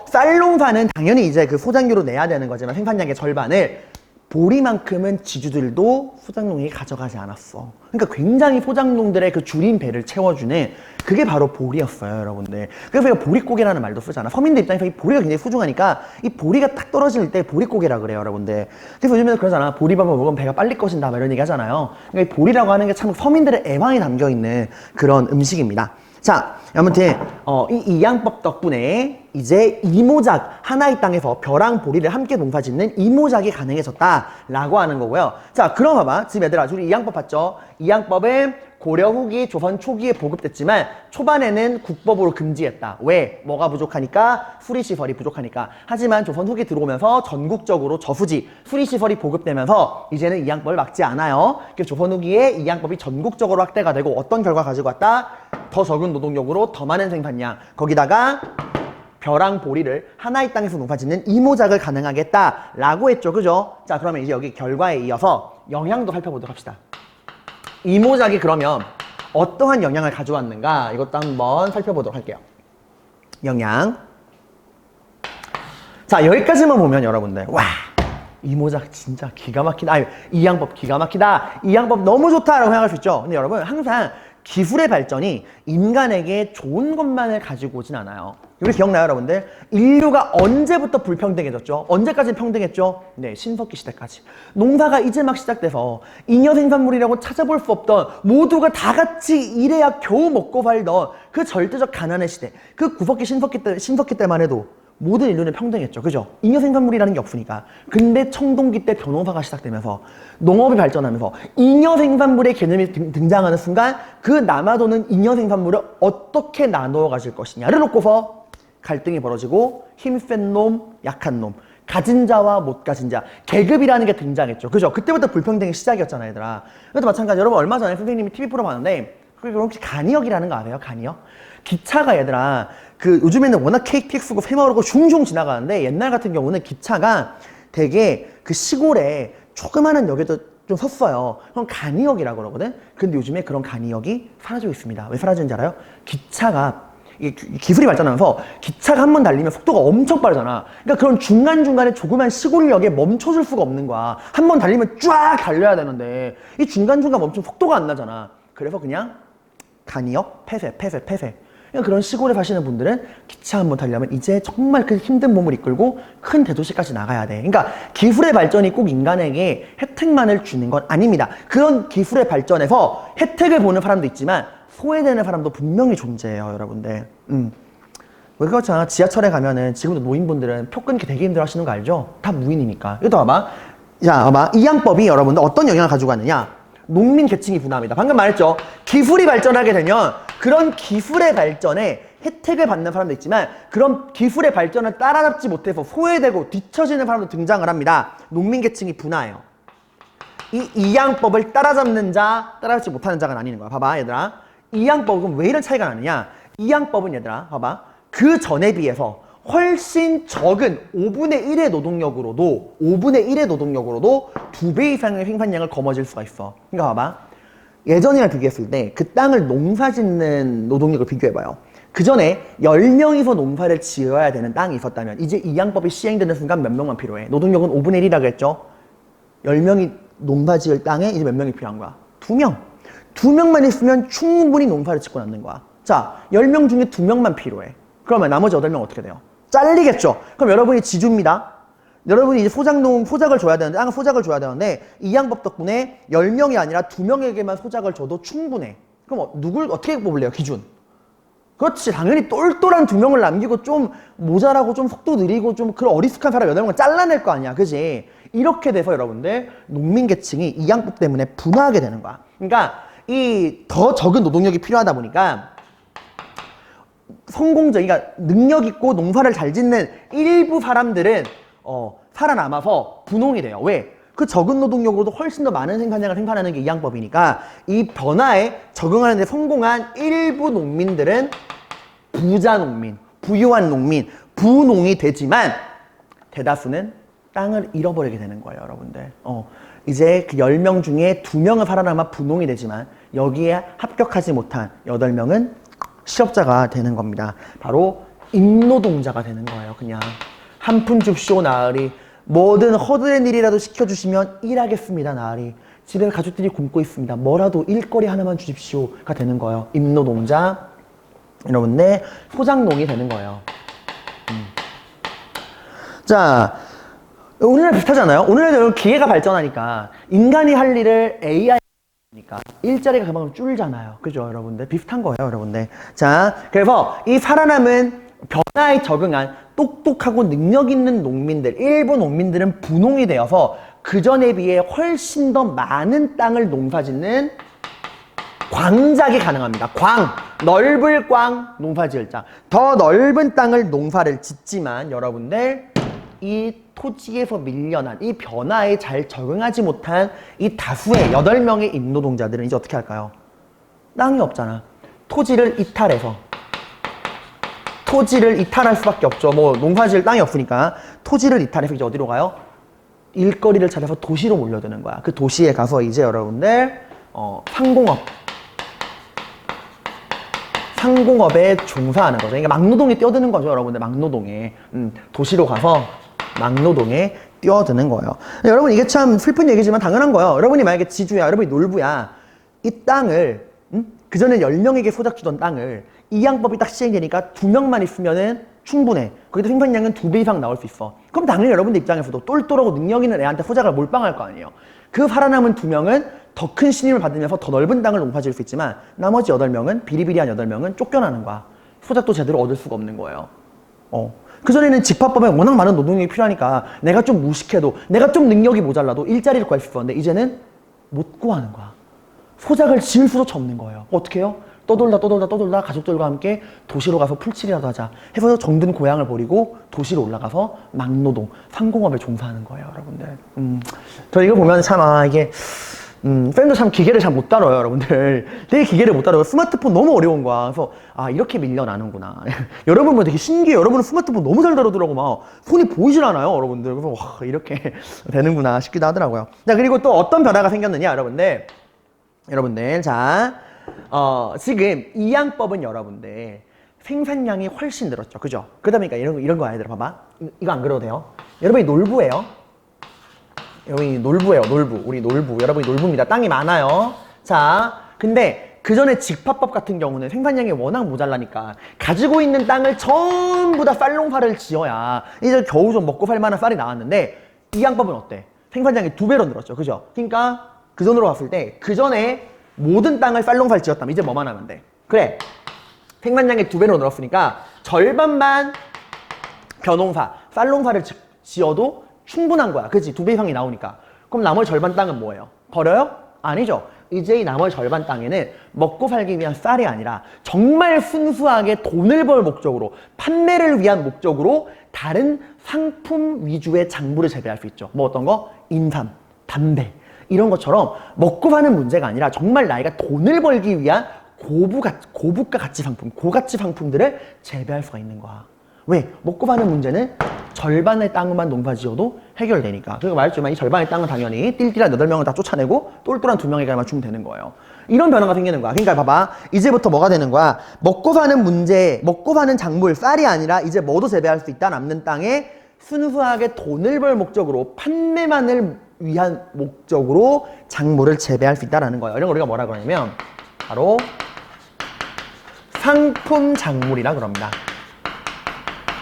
쌀 농사는 당연히 이제 그 소작농으로 내야 되는 거지만 생산량의 절반을 보리만큼은 지주들도 소작농이 가져가지 않았어. 그러니까 굉장히 소작농들의 그 줄인 배를 채워주는 그게 바로 보리였어요, 여러분들. 그래서 우리가 보릿고개라는 말도 쓰잖아. 서민들 입장에서 이 보리가 굉장히 소중하니까 이 보리가 딱 떨어질 때 보릿고개라 그래요, 여러분들. 그래서 요즘에도 그러잖아. 보리밥을 먹으면 배가 빨리 꺼진다, 막 이런 얘기 하잖아요. 그러니까 이 보리라고 하는 게 참 서민들의 애망이 담겨있는 그런 음식입니다. 자, 아무튼 이 이양법 덕분에 이제 이모작, 하나의 땅에서 벼랑 보리를 함께 농사짓는 이모작이 가능해졌다라고 하는 거고요. 자, 그럼 봐봐. 지금 얘들아, 우리 이양법 봤죠? 이양법은 고려 후기, 조선 초기에 보급됐지만 초반에는 국법으로 금지했다. 왜? 뭐가 부족하니까? 수리시설이 부족하니까. 하지만 조선 후기 들어오면서 전국적으로 저수지, 수리시설이 보급되면서 이제는 이양법을 막지 않아요. 그래서 조선 후기에 이양법이 전국적으로 확대가 되고 어떤 결과 가지고 왔다? 더 적은 노동력으로 더 많은 생산량. 거기다가 벼랑 보리를 하나의 땅에서 농사짓는 이모작을 가능하게 했다라고 했죠. 그죠? 자, 그러면 이제 여기 결과에 이어서 영향도 살펴보도록 합시다. 이모작이 그러면 어떠한 영향을 가져왔는가 이것도 한번 살펴보도록 할게요. 영향. 자, 여기까지만 보면 여러분들 와, 이모작 진짜 기가 막히다. 아니, 이 양법 기가 막히다. 이 양법 너무 좋다라고 생각할 수 있죠. 근데 여러분 항상 기술의 발전이 인간에게 좋은 것만을 가지고 오진 않아요. 우리 기억나요, 여러분들? 인류가 언제부터 불평등해졌죠? 언제까지 평등했죠? 네, 신석기 시대까지. 농사가 이제 막 시작돼서 잉여 생산물이라고 찾아볼 수 없던, 모두가 다 같이 일해야 겨우 먹고 살던 그 절대적 가난의 시대, 그 구석기 신석기 때만 해도 모든 인류는 평등했죠. 그죠? 잉여 생산물이라는 게 없으니까. 근데 청동기 때 변호사가 시작되면서 농업이 발전하면서 잉여 생산물의 개념이 등장하는 순간 그 남아도는 잉여 생산물을 어떻게 나누어 가질 것이냐를 놓고서 갈등이 벌어지고 힘센 놈, 약한 놈, 가진 자와 못 가진 자, 계급이라는 게 등장했죠. 그죠? 그때부터 불평등의 시작이었잖아요, 얘들아. 그것도 마찬가지. 여러분 얼마 전에 선생님이 TV 프로 봤는데 그리고 혹시 간이역이라는 거 아세요? 간이역? 기차가 얘들아, 그 요즘에는 워낙 KTX고 새마을호고 슝슝 지나가는데 옛날 같은 경우는 기차가 되게 그 시골에 조그마한 역에도 좀 섰어요. 그럼 간이역이라고 그러거든? 근데 요즘에 그런 간이역이 사라지고 있습니다. 왜 사라지는지 알아요? 기차가 기술이 발전하면서 기차가 한 번 달리면 속도가 엄청 빠르잖아. 그러니까 그런 중간중간에 조그만 시골역에 멈춰줄 수가 없는 거야. 한 번 달리면 쫙 달려야 되는데 이 중간중간 멈추면 속도가 안 나잖아. 그래서 그냥 간이역 폐쇄. 그러니까 그런 시골에 사시는 분들은 기차 한번 타려면 이제 정말 그 힘든 몸을 이끌고 큰 대도시까지 나가야 돼. 그러니까 기술의 발전이 꼭 인간에게 혜택만을 주는 건 아닙니다. 그런 기술의 발전에서 혜택을 보는 사람도 있지만 소외되는 사람도 분명히 존재해요, 여러분들. 왜 그렇잖아. 지하철에 가면은 지금도 노인분들은 표 끊기 되게 힘들어 하시는 거 알죠? 다 무인이니까. 이것도 봐봐. 자, 봐봐. 이 양법이 여러분들 어떤 영향을 가지고 왔느냐? 농민 계층이 분화합니다. 방금 말했죠. 기술이 발전하게 되면 그런 기술의 발전에 혜택을 받는 사람도 있지만 그런 기술의 발전을 따라잡지 못해서 소외되고 뒤처지는 사람도 등장을 합니다. 농민 계층이 분화해요. 이 이양법을 따라잡는 자, 따라잡지 못하는 자가 나뉘는 거야. 봐봐, 얘들아. 이양법은 왜 이런 차이가 나느냐? 이양법은 얘들아, 봐봐. 그 전에 비해서 훨씬 적은 5분의 1의 노동력으로도 2배 이상의 생산량을 거머쥘 수가 있어. 그러니까 봐봐. 예전이랑 비교했을 때 그 땅을 농사 짓는 노동력을 비교해봐요. 그 전에 10명이서 농사를 지어야 되는 땅이 있었다면 이제 이 양법이 시행되는 순간 몇 명만 필요해? 노동력은 5분의 1이라고 했죠? 10명이 농사 지을 땅에 이제 몇 명이 필요한 거야? 2명. 2명만 있으면 충분히 농사를 짓고 남는 거야. 자, 10명 중에 2명만 필요해. 그러면 나머지 8명 어떻게 돼요? 잘리겠죠? 그럼 여러분이 지주입니다. 여러분이 이제 소작을 줘야 되는데, 땅을 소작을 줘야 되는데, 이 양법 덕분에 10명이 아니라 2명에게만 소작을 줘도 충분해. 그럼 누굴 어떻게 뽑을래요, 기준? 그렇지, 당연히 똘똘한 2명을 남기고 좀 모자라고 좀 속도 느리고 좀 그런 어리숙한 사람 8명을 잘라낼 거 아니야, 그지? 이렇게 돼서 여러분들, 농민 계층이 이 양법 때문에 분화하게 되는 거야. 그러니까 이 더 적은 노동력이 필요하다 보니까 그러니까 능력 있고 농사를 잘 짓는 일부 사람들은 살아남아서 분홍이 돼요. 왜? 그 적은 노동력으로도 훨씬 더 많은 생산량을 생산하는 게 이 양법이니까 이 변화에 적응하는 데 성공한 일부 농민들은 부자 농민, 부유한 농민, 부농이 되지만 대다수는 땅을 잃어버리게 되는 거예요, 여러분들. 이제 그 10명 중에 2명은 살아남아 부농이 되지만 여기에 합격하지 못한 8명은 실업자가 되는 겁니다. 바로 임노동자가 되는 거예요. 그냥 한 푼 줍쇼 나으리, 뭐든 허드렛 일이라도 시켜주시면 일하겠습니다 나으리, 집에 가족들이 굶고 있습니다, 뭐라도 일거리 하나만 주십시오가 되는 거예요. 임노동자, 여러분들 소작농이 되는 거예요. 자, 오늘날 비슷하잖아요. 오늘날 기계가 발전하니까 인간이 할 일을 AI 니까 일자리가 그만큼 줄잖아요. 그죠, 여러분들? 비슷한 거예요, 여러분들. 자, 그래서 이 살아남은 변화에 적응한 똑똑하고 능력 있는 농민들, 일부 농민들은 분홍이 되어서 그 전에 비해 훨씬 더 많은 땅을 농사짓는 광작이 가능합니다. 넓을 광, 농사지을 자. 더 넓은 땅을 농사를 짓지만 여러분들 이 토지에서 밀려난 이 변화에 잘 적응하지 못한 이 다수의 8명의 임노동자들은 이제 어떻게 할까요? 땅이 없잖아. 토지를 이탈해서 토지를 이탈할 수밖에 없죠. 뭐 농사지을 땅이 없으니까 토지를 이탈해서 이제 어디로 가요? 일거리를 찾아서 도시로 몰려드는 거야. 그 도시에 가서 이제 여러분들 상공업에 종사하는 거죠. 그러니까 막노동에 뛰어드는 거죠, 여러분들. 막노동에 도시로 가서 막노동에 뛰어드는 거예요. 여러분 이게 참 슬픈 얘기지만 당연한 거예요. 여러분이 만약에 지주야, 여러분이 놀부야, 이 땅을 그전에 10명에게 소작 주던 땅을 이양법이 딱 시행되니까 2명만 있으면은 충분해. 거기다 생산량은 2배 이상 나올 수 있어. 그럼 당연히 여러분들 입장에서도 똘똘하고 능력 있는 애한테 소작을 몰빵할 거 아니에요. 그 살아남은 2명은 더 큰 신임을 받으면서 더 넓은 땅을 농사지을 수 있지만 나머지 8명은 비리비리한 8명은 쫓겨나는 거야. 소작도 제대로 얻을 수가 없는 거예요. 그전에는 집합법에 워낙 많은 노동력이 필요하니까 내가 좀 무식해도 내가 좀 능력이 모자라도 일자리를 구할 수 있었는데 이제는 못 구하는 거야. 소작을 지을 수조차 없는 거예요. 어떻게 해요? 떠돌다 가족들과 함께 도시로 가서 풀칠이라도 하자 해서 정든 고향을 버리고 도시로 올라가서 막노동, 상공업에 종사하는 거예요, 여러분들. 저 이거 보면 참 이게 쌤도 참 기계를 잘 못 다뤄요, 여러분들. 되게 기계를 못 다뤄요. 스마트폰 너무 어려운 거야. 그래서 이렇게 밀려나는구나. 여러분 뭐 되게 신기해요. 여러분은 스마트폰 너무 잘 다루더라고. 막 손이 보이질 않아요, 여러분들. 그래서 와, 이렇게 되는구나 싶기도 하더라고요. 자, 그리고 또 어떤 변화가 생겼느냐, 여러분들. 자, 지금 이양법은 여러분들 생산량이 훨씬 늘었죠, 그죠? 그러다 보니까 이런 거 아이들 봐봐. 이거 안 그려도 돼요. 여러분이 놀부예요. 여러분이 놀부예요, 놀부. 우리 놀부. 여러분이 놀부입니다. 땅이 많아요. 자, 근데 그 전에 직파법 같은 경우는 생산량이 워낙 모자라니까 가지고 있는 땅을 전부 다 쌀농사를 지어야 이제 겨우 좀 먹고 살 만한 쌀이 나왔는데 이양법은 어때? 생산량이 2배로 늘었죠, 그죠? 그러니까 그 전으로 봤을 때 그 전에 모든 땅을 쌀농사를 지었다면 이제 뭐만 하면 돼? 그래, 생산량이 2배로 늘었으니까 절반만 벼농사, 쌀농사를 지어도 충분한 거야. 그치? 2배 이상이 나오니까. 그럼 나머지 절반 땅은 뭐예요? 버려요? 아니죠. 이제 이 나머지 절반 땅에는 먹고 살기 위한 쌀이 아니라 정말 순수하게 돈을 벌 목적으로, 판매를 위한 목적으로 다른 상품 위주의 작물을 재배할 수 있죠. 뭐 어떤 거? 인삼, 담배 이런 것처럼 먹고 사는 문제가 아니라 정말 나이가 돈을 벌기 위한 고부가 가치 상품, 고가치 상품들을 재배할 수가 있는 거야. 왜? 먹고 사는 문제는 절반의 땅만 농사 지어도 해결되니까. 그리고 말했지만 이 절반의 땅은 당연히 띨띨한 8명을 다 쫓아내고 똘똘한 2명에게만 주면 되는 거예요. 이런 변화가 생기는 거야. 그러니까 봐봐. 이제부터 뭐가 되는 거야? 먹고 사는 문제, 먹고 사는 작물, 쌀이 아니라 이제 뭐도 재배할 수 있다. 남는 땅에 순수하게 돈을 벌 목적으로, 판매만을 위한 목적으로 작물을 재배할 수 있다는 거예요. 이런 걸 우리가 뭐라 그러냐면 바로 상품 작물이라 그럽니다.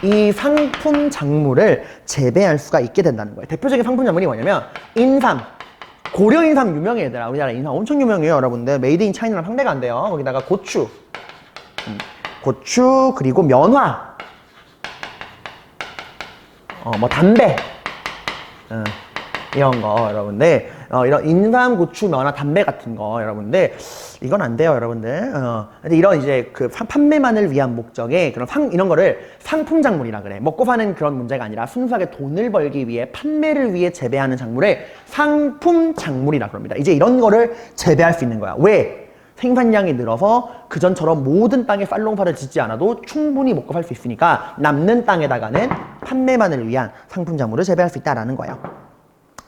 이 상품 작물을 재배할 수가 있게 된다는 거예요. 대표적인 상품 작물이 뭐냐면 인삼, 고려 인삼 유명해요, 얘들아. 우리나라 인삼 엄청 유명해요, 여러분들. 메이드 인 차이나랑 상대가 안 돼요. 거기다가 고추, 그리고 면화, 뭐 담배, 이런 거 여러분들, 이런 인삼, 고추, 면화, 담배 같은 거 여러분들, 이건 안 돼요, 여러분들. 근데 이런 이제 그 판매만을 위한 목적의 그런 이런 거를 상품 작물이라 그래. 먹고 사는 그런 문제가 아니라 순수하게 돈을 벌기 위해, 판매를 위해 재배하는 작물을 상품 작물이라 그럽니다. 이제 이런 거를 재배할 수 있는 거야. 왜? 생산량이 늘어서 그전처럼 모든 땅에 쌀농사를 짓지 않아도 충분히 먹고 살 수 있으니까 남는 땅에다가는 판매만을 위한 상품 작물을 재배할 수 있다라는 거예요.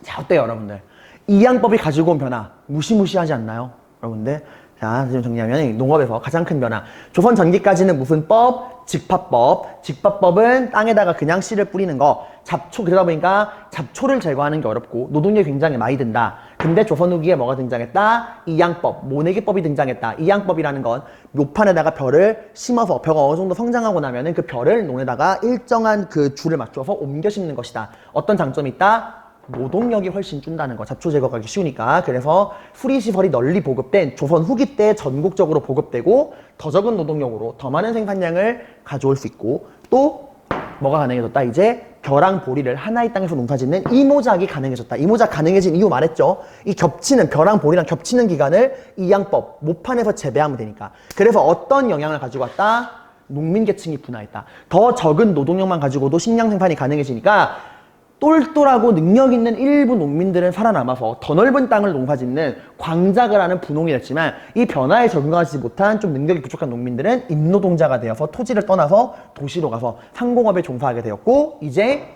자, 어때요, 여러분들? 이양법이 가지고 온 변화 무시무시하지 않나요, 여러분들? 자, 지금 정리하면 농업에서 가장 큰 변화. 조선 전기까지는 무슨 법? 직파법. 직파법은 땅에다가 그냥 씨를 뿌리는 거. 잡초, 그러다 보니까 잡초를 제거하는 게 어렵고 노동력이 굉장히 많이 든다. 근데 조선 후기에 뭐가 등장했다? 이양법, 모내기법이 등장했다. 이양법이라는 건 묘판에다가 벼를 심어서 벼가 어느 정도 성장하고 나면은 그 벼를 논에다가 일정한 그 줄을 맞춰서 옮겨 심는 것이다. 어떤 장점이 있다? 노동력이 훨씬 준다는 거. 잡초 제거가 쉬우니까. 그래서 수리시설이 널리 보급된 조선 후기 때 전국적으로 보급되고 더 적은 노동력으로 더 많은 생산량을 가져올 수 있고, 또 뭐가 가능해졌다? 이제 벼랑 보리를 하나의 땅에서 농사짓는 이모작이 가능해졌다. 이모작 가능해진 이유 말했죠. 이 겹치는, 벼랑 보리랑 겹치는 기간을 이양법, 모판에서 재배하면 되니까. 그래서 어떤 영향을 가지고 왔다? 농민계층이 분화했다. 더 적은 노동력만 가지고도 식량 생산이 가능해지니까 똘똘하고 능력 있는 일부 농민들은 살아남아서 더 넓은 땅을 농사짓는 광작을 하는 분홍이 됐지만 이 변화에 적응하지 못한 좀 능력이 부족한 농민들은 임노동자가 되어서 토지를 떠나서 도시로 가서 상공업에 종사하게 되었고 이제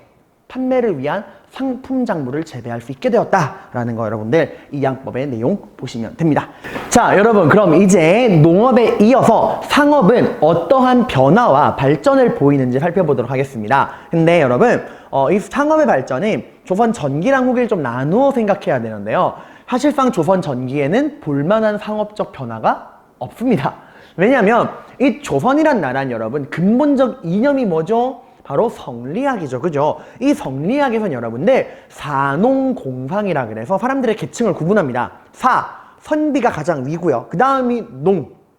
판매를 위한 상품 작물을 재배할 수 있게 되었다라는 거 여러분들 이 양법의 내용 보시면 됩니다. 자 여러분 그럼 이제 농업에 이어서 상업은 어떠한 변화와 발전을 보이는지 살펴보도록 하겠습니다. 근데 여러분 이 상업의 발전은 조선 전기랑 후기를 좀 나누어 생각해야 되는데요. 사실상 조선 전기에는 볼만한 상업적 변화가 없습니다. 왜냐하면 이 조선이란 나라는 여러분 근본적 이념이 뭐죠? 바로 성리학이죠. 그죠? 이 성리학에서는 여러분들 사농공상이라 그래서 사람들의 계층을 구분합니다. 선비가 가장 위고요. 그 다음이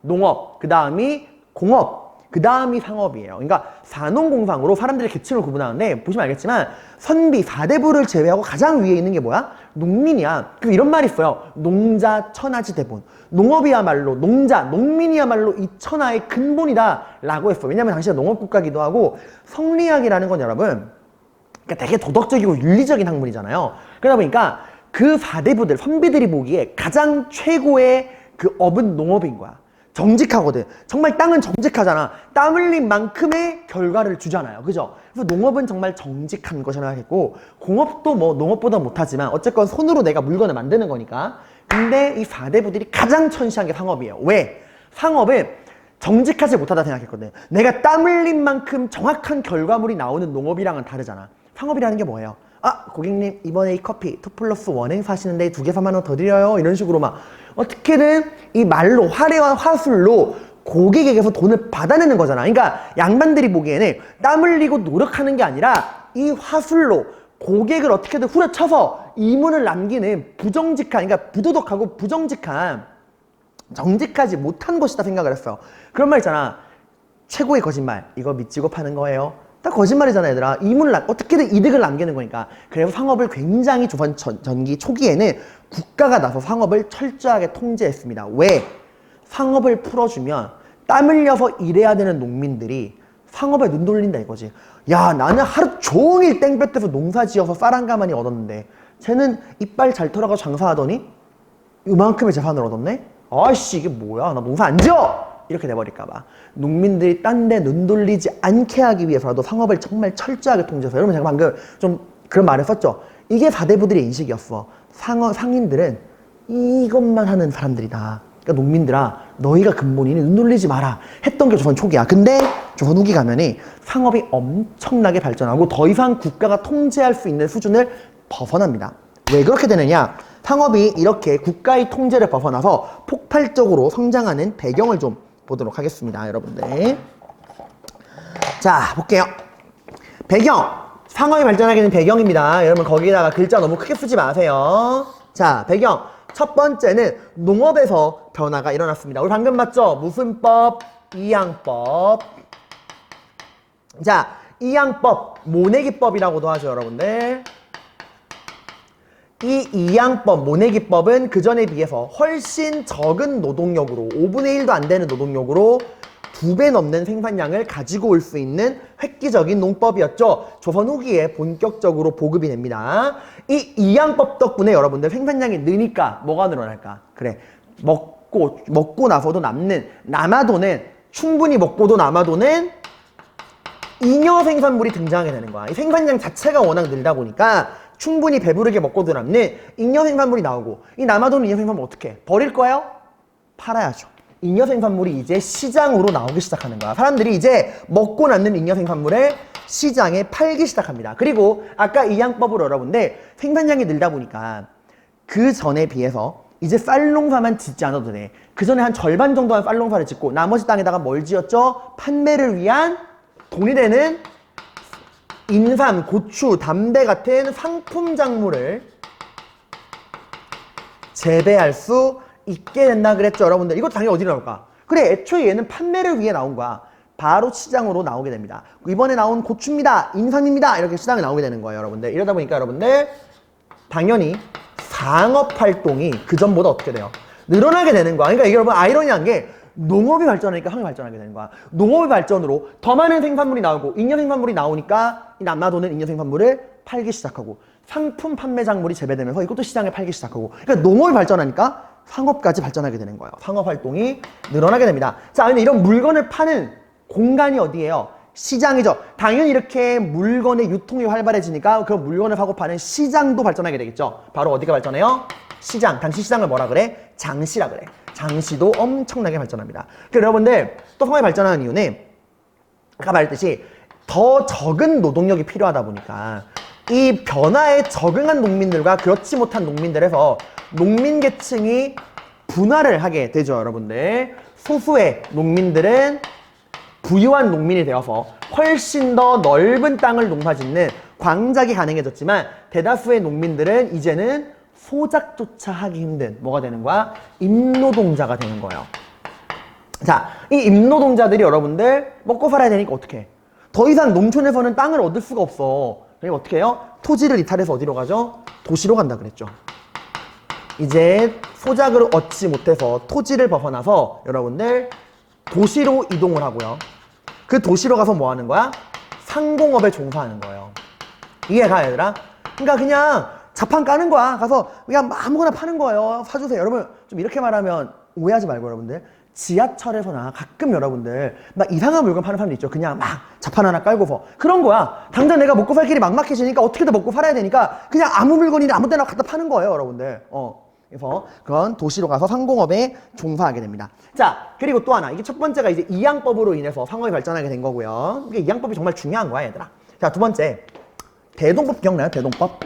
농업, 그 다음이 공업, 그 다음이 상업이에요. 그러니까 사농공상으로 사람들의 계층을 구분하는데 보시면 알겠지만 선비 4대부를 제외하고 가장 위에 있는 게 뭐야? 농민이야. 그리고 이런 말이 있어요. 농자 천하지 대본. 농업이야말로 농민이야말로 이 천하의 근본이다 라고 했어. 왜냐면 당시에 농업국가기도 하고 성리학이라는 건 여러분 그러니까 되게 도덕적이고 윤리적인 학문이잖아요. 그러다 보니까 그 4대부들 선비들이 보기에 가장 최고의 그 업은 농업인 거야. 정직하거든. 정말 땅은 정직하잖아. 땀 흘린 만큼의 결과를 주잖아요. 그죠? 그래서 농업은 정말 정직한 것이라 했고 공업도 뭐 농업보다 못하지만 어쨌건 손으로 내가 물건을 만드는 거니까. 근데 이 4대부들이 가장 천시한 게 상업이에요. 왜? 상업은 정직하지 못하다 생각했거든. 내가 땀 흘린 만큼 정확한 결과물이 나오는 농업이랑은 다르잖아. 상업이라는 게 뭐예요? 고객님 이번에 이 커피 2+1 원행 사시는데 2개 4만 원 더 드려요. 이런 식으로 막 어떻게든 이 말로 화려한 화술로 고객에게서 돈을 받아내는 거잖아. 그러니까 양반들이 보기에는 땀 흘리고 노력하는 게 아니라 이 화술로 고객을 어떻게든 후려쳐서 이문을 남기는 부정직한, 그러니까 부도덕하고 부정직한 정직하지 못한 것이다 생각을 했어요. 그런 말 있잖아. 최고의 거짓말. 이거 미치고 파는 거예요. 딱 거짓말이잖아 얘들아. 어떻게든 이득을 남기는 거니까. 그래서 상업을 굉장히 조선 전기 초기에는 국가가 나서 상업을 철저하게 통제했습니다. 왜? 상업을 풀어주면 땀 흘려서 일해야 되는 농민들이 상업에 눈 돌린다 이거지. 야 나는 하루 종일 땡볕에서 농사 지어서 쌀 한 가마니 얻었는데 쟤는 이빨 잘 털어가 장사하더니 이만큼의 재산을 얻었네? 아이씨 이게 뭐야 나 농사 안 지어! 이렇게 돼버릴까봐 농민들이 딴 데 눈 돌리지 않게 하기 위해서라도 상업을 정말 철저하게 통제해서 여러분 제가 방금 좀 그런 말을 썼죠. 이게 4대부들의 인식이었어. 상인들은 이것만 하는 사람들이다. 그러니까 농민들아 너희가 근본이니 눈 돌리지 마라 했던 게 조선 초기야. 근데 조선 후기 가면이 상업이 엄청나게 발전하고 더 이상 국가가 통제할 수 있는 수준을 벗어납니다. 왜 그렇게 되느냐? 상업이 이렇게 국가의 통제를 벗어나서 폭발적으로 성장하는 배경을 좀 보도록 하겠습니다. 여러분들 자 볼게요. 배경 상업이 발전하게 된 배경입니다. 여러분 거기다가 글자 너무 크게 쓰지 마세요. 자 배경 첫 번째는 농업에서 변화가 일어났습니다. 우리 방금 봤죠? 무슨 법? 이양법. 자 이양법 모내기법이라고도 하죠 여러분들. 이 이양법, 모내기법은 그 전에 비해서 훨씬 적은 노동력으로 5분의 1도 안 되는 노동력으로 2배 넘는 생산량을 가지고 올 수 있는 획기적인 농법이었죠. 조선 후기에 본격적으로 보급이 됩니다. 이 이양법 덕분에 여러분들 생산량이 느니까 뭐가 늘어날까? 그래, 먹고 나서도 남아도는 충분히 먹고도 남아도는 잉여 생산물이 등장하게 되는 거야. 이 생산량 자체가 워낙 늘다 보니까 충분히 배부르게 먹고도 남는 잉여 생산물이 나오고 이 남아도는 잉여 생산물 어떻게 해? 버릴 거예요? 팔아야죠. 잉여 생산물이 이제 시장으로 나오기 시작하는 거야. 사람들이 이제 먹고 남는 잉여 생산물을 시장에 팔기 시작합니다. 그리고 아까 이 양법으로 여러분들 생산량이 늘다 보니까 그 전에 비해서 이제 쌀 농사만 짓지 않아도 돼. 그 전에 한 절반 정도만 쌀 농사를 짓고 나머지 땅에다가 뭘 지었죠? 판매를 위한 돈이 되는 인삼, 고추, 담배 같은 상품 작물을 재배할 수 있게 된다 그랬죠 여러분들. 이것도 당연히 어디로 나올까? 그래 애초에 얘는 판매를 위해 나온 거야. 바로 시장으로 나오게 됩니다. 이번에 나온 고추입니다. 인삼입니다. 이렇게 시장에 나오게 되는 거예요 여러분들. 이러다 보니까 여러분들 당연히 상업활동이 그전보다 어떻게 돼요? 늘어나게 되는 거야. 그러니까 이게 여러분 아이러니한 게 농업이 발전하니까 황이 발전하게 되는 거야. 농업의 발전으로 더 많은 생산물이 나오고 잉여 생산물이 나오니까 이 남아도는 잉여 생산물을 팔기 시작하고 상품 판매 작물이 재배되면서 이것도 시장에 팔기 시작하고 그러니까 농업이 발전하니까 상업까지 발전하게 되는 거예요. 상업 활동이 늘어나게 됩니다. 자, 근데 이런 물건을 파는 공간이 어디예요? 시장이죠. 당연히 이렇게 물건의 유통이 활발해지니까 그 물건을 사고 파는 시장도 발전하게 되겠죠. 바로 어디가 발전해요? 시장. 당시 시장을 뭐라 그래? 장시라 그래. 장시도 엄청나게 발전합니다. 그러니까 여러분들 또 상업이 발전하는 이유는 아까 말했듯이 더 적은 노동력이 필요하다 보니까 이 변화에 적응한 농민들과 그렇지 못한 농민들에서 농민 계층이 분화를 하게 되죠, 여러분들. 소수의 농민들은 부유한 농민이 되어서 훨씬 더 넓은 땅을 농사짓는 광작이 가능해졌지만 대다수의 농민들은 이제는 소작조차 하기 힘든 뭐가 되는 거야? 임노동자가 되는 거예요. 자, 이 임노동자들이 여러분들 먹고 살아야 되니까 어떻게 해? 더 이상 농촌에서는 땅을 얻을 수가 없어. 그러니까 어떻게 해요? 토지를 이탈해서 어디로 가죠? 도시로 간다 그랬죠. 이제 소작을 얻지 못해서 토지를 벗어나서 여러분들 도시로 이동을 하고요. 그 도시로 가서 뭐 하는 거야? 상공업에 종사하는 거예요. 이해가, 얘들아? 그러니까 그냥 자판 까는 거야. 가서 그냥 아무거나 파는 거예요. 사주세요. 여러분 좀 이렇게 말하면 오해하지 말고 여러분들. 지하철에서나 가끔 여러분들 막 이상한 물건 파는 사람들 있죠. 그냥 막 자판 하나 깔고서 그런 거야. 당장 내가 먹고 살 길이 막막해지니까 어떻게든 먹고 살아야 되니까 그냥 아무 물건이나 아무 데나 갖다 파는 거예요, 여러분들. 그래서 그런 도시로 가서 상공업에 종사하게 됩니다. 자, 그리고 또 하나. 이게 첫 번째가 이제 이양법으로 인해서 상업이 발전하게 된 거고요. 이게 이양법이 정말 중요한 거야, 얘들아. 자, 두 번째. 대동법 기억나요? 대동법?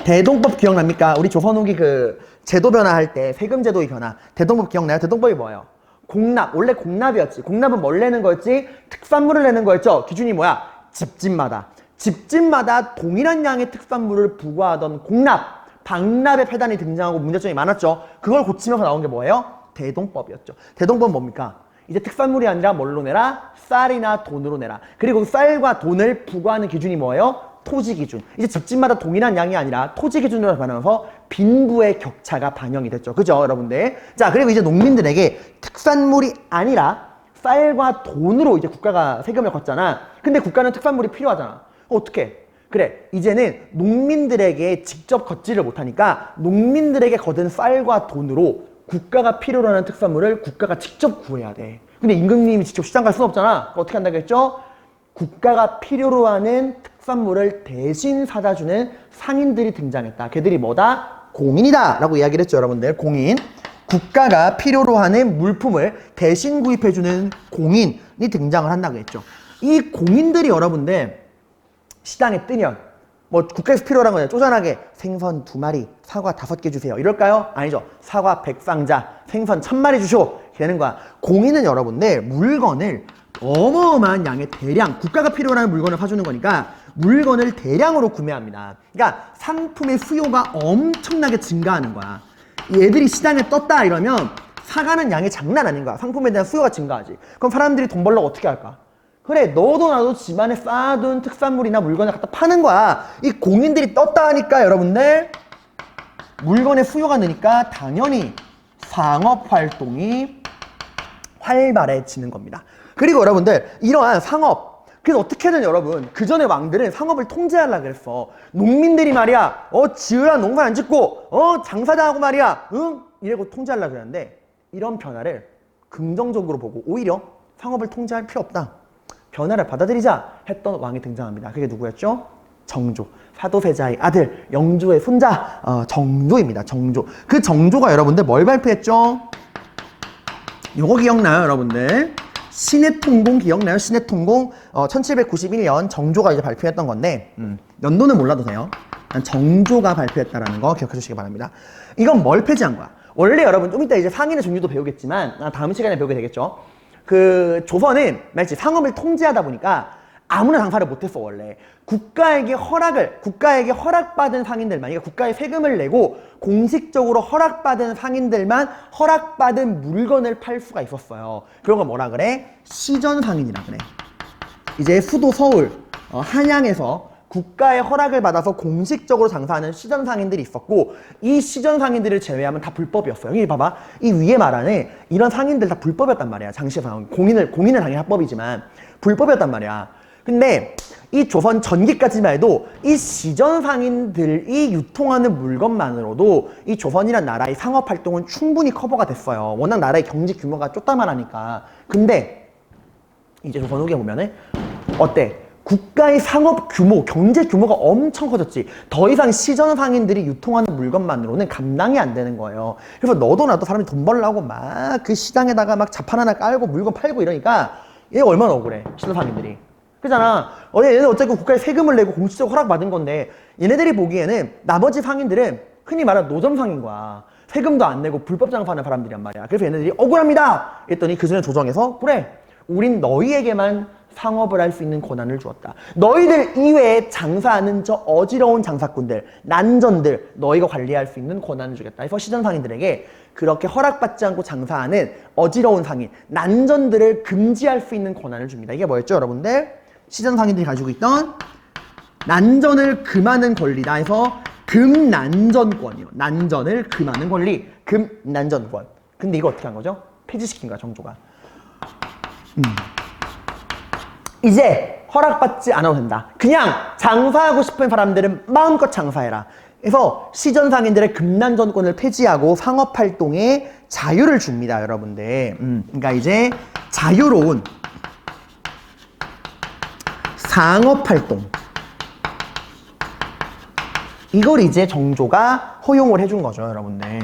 대동법 기억납니까? 우리 조선 후기 그 제도 변화할 때 세금 제도의 변화. 대동법 기억나요? 대동법이 뭐예요? 공납. 원래 공납이었지. 공납은 뭘 내는 거였지? 특산물을 내는 거였죠. 기준이 뭐야? 집집마다 동일한 양의 특산물을 부과하던 공납. 방납의 폐단이 등장하고 문제점이 많았죠. 그걸 고치면서 나온 게 뭐예요? 대동법이었죠. 대동법은 뭡니까? 이제 특산물이 아니라 뭘로 내라? 쌀이나 돈으로 내라. 그리고 쌀과 돈을 부과하는 기준이 뭐예요? 토지 기준. 이제 집집마다 동일한 양이 아니라 토지 기준으로 변하면서 빈부의 격차가 반영이 됐죠. 그죠, 여러분들? 자, 그리고 이제 농민들에게 특산물이 아니라 쌀과 돈으로 이제 국가가 세금을 걷잖아. 근데 국가는 특산물이 필요하잖아. 어떻게? 그래, 이제는 농민들에게 직접 걷지를 못하니까 농민들에게 거둔 쌀과 돈으로 국가가 필요로 하는 특산물을 국가가 직접 구해야 돼. 근데 임금님이 직접 시장 갈 수는 없잖아. 어떻게 한다고 했죠? 국가가 필요로 하는 특산물을 대신 사다 주는 상인들이 등장했다. 걔들이 뭐다? 공인이다 라고 이야기를 했죠, 여러분들. 공인. 국가가 필요로 하는 물품을 대신 구입해주는 공인이 등장을 한다고 했죠. 이 공인들이 여러분들 시장에 뜨면 뭐 국가에서 필요한 거냐? 쪼잔하게 생선 2마리, 사과 5개 주세요. 이럴까요? 아니죠. 사과 100상자, 생선 1000마리 주쇼. 되는 거야. 공인은 여러분들 물건을 어마어마한 양의 대량, 국가가 필요한 물건을 사주는 거니까 물건을 대량으로 구매합니다. 그러니까 상품의 수요가 엄청나게 증가하는 거야. 얘들이 시장에 떴다 이러면 사가는 양이 장난 아닌 거야. 상품에 대한 수요가 증가하지. 그럼 사람들이 돈 벌려고 어떻게 할까? 그래, 너도 나도 집안에 쌓아둔 특산물이나 물건을 갖다 파는 거야. 이 공인들이 떴다 하니까 여러분들 물건의 수요가 느니까 당연히 상업활동이 활발해지는 겁니다. 그리고 여러분들 이러한 상업, 그래서 어떻게든 여러분 그 전에 왕들은 상업을 통제하려고 그랬어. 농민들이 말이야 지으란 농사 안 짓고 장사장하고 말이야 이러고 통제하려고 그랬는데 이런 변화를 긍정적으로 보고 오히려 상업을 통제할 필요 없다, 변화를 받아들이자 했던 왕이 등장합니다. 그게 누구였죠? 정조. 사도세자의 아들, 영조의 손자 정조입니다. 정조. 그 정조가 여러분들 뭘 발표했죠? 요거 기억나요, 여러분들? 신의 통공 기억나요? 신의 통공 1791년 정조가 이제 발표했던 건데 연도는 몰라도 돼요. 정조가 발표했다라는 거 기억해 주시기 바랍니다. 이건 뭘 폐지한 거야? 원래 여러분 좀 이따 이제 상인의 종류도 배우겠지만 다음 시간에 배우게 되겠죠. 그 조선은 말지 상업을 통제하다 보니까 아무나 장사를 못했어. 원래 국가에게 허락받은 상인들만, 그러니까 국가에 세금을 내고 공식적으로 허락받은 상인들만 허락받은 물건을 팔 수가 있었어요. 그런 걸 뭐라 그래? 시전 상인이라 그래. 이제 수도 서울 한양에서 국가의 허락을 받아서 공식적으로 장사하는 시전 상인들이 있었고 이 시전 상인들을 제외하면 다 불법이었어요. 여기 봐봐. 이 위에 말하는 이런 상인들 다 불법이었단 말이야. 당시에서 공인은 당연히 합법이지만 불법이었단 말이야. 근데 이 조선 전기까지만 해도 이 시전 상인들이 유통하는 물건만으로도 이 조선이란 나라의 상업 활동은 충분히 커버가 됐어요. 워낙 나라의 경제 규모가 쪼따만하니까. 근데 이제 조선 후기에 보면은 어때? 국가의 상업 규모, 경제 규모가 엄청 커졌지. 더 이상 시전 상인들이 유통하는 물건만으로는 감당이 안 되는 거예요. 그래서 너도 나도 사람들이 돈 벌려고 막 그 시장에다가 막 자판 하나 깔고 물건 팔고 이러니까 얘가 얼마나 억울해, 시전 상인들이. 그잖아. 얘네들 어쨌든 국가에 세금을 내고 공식적으로 허락받은 건데 얘네들이 보기에는 나머지 상인들은 흔히 말하는 노점상인 거야. 세금도 안 내고 불법 장사하는 사람들이란 말이야. 그래서 얘네들이 억울합니다! 했더니 그 전에 조정에서 그래, 우린 너희에게만 상업을 할 수 있는 권한을 주었다. 너희들 이외에 장사하는 저 어지러운 장사꾼들, 난전들 너희가 관리할 수 있는 권한을 주겠다. 그래서 시전 상인들에게 그렇게 허락받지 않고 장사하는 어지러운 상인, 난전들을 금지할 수 있는 권한을 줍니다. 이게 뭐였죠, 여러분들? 시전 상인들이 가지고 있던 난전을 금하는 권리다 해서 금난전권이요. 난전을 금하는 권리, 금난전권. 근데 이거 어떻게 한 거죠? 폐지시킨 거야, 정조가. 이제 허락받지 않아도 된다. 그냥 장사하고 싶은 사람들은 마음껏 장사해라. 그래서 시전 상인들의 금난전권을 폐지하고 상업활동에 자유를 줍니다, 여러분들. 그러니까 이제 자유로운 상업활동, 이걸 이제 정조가 허용을 해준 거죠, 여러분들.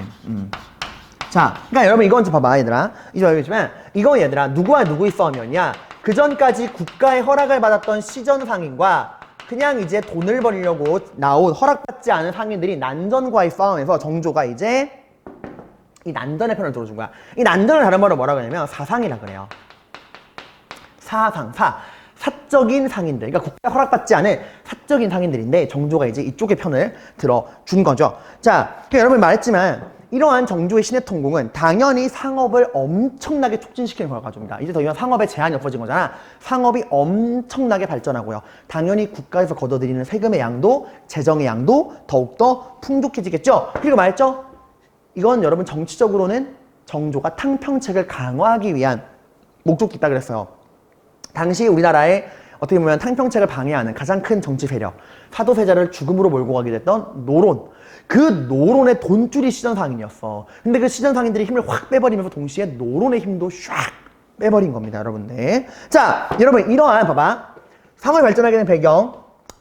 자, 그러니까 여러분 이건 좀 봐봐, 얘들아. 이제 알겠지만 이거 얘들아 누구와 누구의 싸움이었냐? 그 전까지 국가의 허락을 받았던 시전 상인과 그냥 이제 돈을 벌려고 나온 허락받지 않은 상인들이 난전과의 싸움에서 정조가 이제 이 난전의 편을 들어준 거야. 이 난전을 다른 말로 뭐라고 하냐면 사상이라 그래요. 사적인 상인들, 그러니까 국가 허락받지 않은 사적인 상인들인데 정조가 이제 이쪽의 편을 들어준 거죠. 자, 그러니까 여러분 말했지만 이러한 정조의 신해통공은 당연히 상업을 엄청나게 촉진시키는 걸 가져옵니다. 이제 더 이상 상업에 제한이 없어진 거잖아. 상업이 엄청나게 발전하고요. 당연히 국가에서 걷어들이는 세금의 양도, 재정의 양도 더욱더 풍족해지겠죠. 그리고 말했죠? 이건 여러분 정치적으로는 정조가 탕평책을 강화하기 위한 목적이 있다 그랬어요. 당시 우리나라에 어떻게 보면 탕평책을 방해하는 가장 큰 정치 세력, 사도세자를 죽음으로 몰고 가게 됐던 노론, 그 노론의 돈줄이 시전상인이었어. 근데 그 시전상인들이 힘을 확 빼버리면서 동시에 노론의 힘도 샥 빼버린 겁니다, 여러분들. 자, 여러분 이러한 봐봐, 상업이 발전하게 된 배경,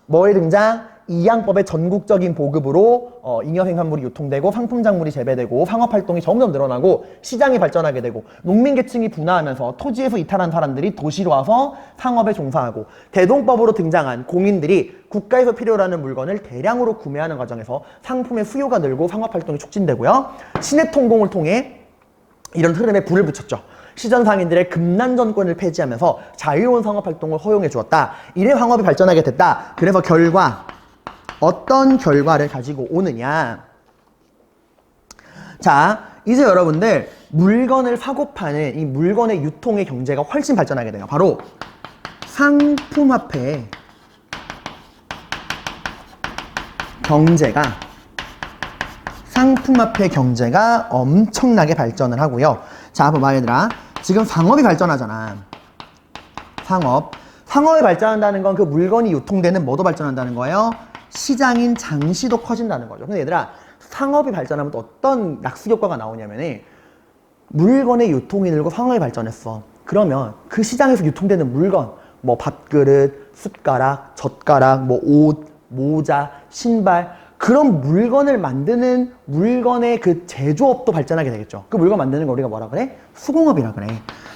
뭐의 등장? 이양법의 전국적인 보급으로 잉여생산물이 유통되고 상품작물이 재배되고 상업활동이 점점 늘어나고 시장이 발전하게 되고 농민계층이 분화하면서 토지에서 이탈한 사람들이 도시로 와서 상업에 종사하고 대동법으로 등장한 공인들이 국가에서 필요로 하는 물건을 대량으로 구매하는 과정에서 상품의 수요가 늘고 상업활동이 촉진되고요. 신해통공을 통해 이런 흐름에 불을 붙였죠. 시전상인들의 금난전권을 폐지하면서 자유로운 상업활동을 허용해 주었다. 이래 상업이 발전하게 됐다. 그래서 어떤 결과를 가지고 오느냐. 자, 이제 여러분들 물건을 사고 파는 이 물건의 유통의 경제가 훨씬 발전하게 돼요. 바로 상품화폐 경제가 엄청나게 발전을 하고요. 자, 봐봐 얘들아. 지금 상업이 발전하잖아. 상업이 발전한다는 건 그 물건이 유통되는 뭐도 발전한다는 거예요? 시장인 장시도 커진다는 거죠. 근데 얘들아, 상업이 발전하면 또 어떤 낙수 효과가 나오냐면은 물건의 유통이 늘고 상업이 발전했어. 그러면 그 시장에서 유통되는 물건, 뭐 밥그릇, 숟가락, 젓가락, 뭐 옷, 모자, 신발, 그런 물건을 만드는 물건의 그 제조업도 발전하게 되겠죠. 그 물건 만드는 거 우리가 뭐라 그래? 수공업이라 그래.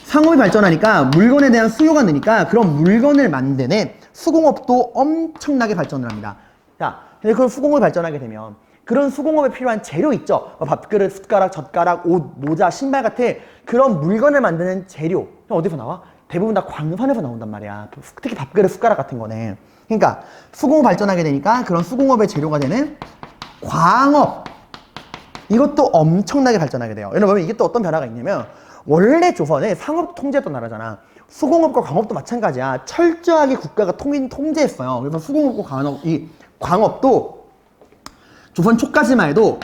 상업이 발전하니까 물건에 대한 수요가 느니까 그런 물건을 만드는 수공업도 엄청나게 발전을 합니다. 자, 근데 그런 수공업이 발전하게 되면 그런 수공업에 필요한 재료 있죠? 밥그릇, 숟가락, 젓가락, 옷, 모자, 신발 같은 그런 물건을 만드는 재료. 어디서 나와? 대부분 다 광산에서 나온단 말이야. 특히 밥그릇, 숟가락 같은 거네. 그러니까 수공업 발전하게 되니까 그런 수공업의 재료가 되는 광업. 이것도 엄청나게 발전하게 돼요. 여러분 이게 또 어떤 변화가 있냐면 원래 조선은 상업 통제했던 나라잖아. 수공업과 광업도 마찬가지야. 철저하게 국가가 통제했어요. 그래서 수공업과 광업도 조선 초까지만 해도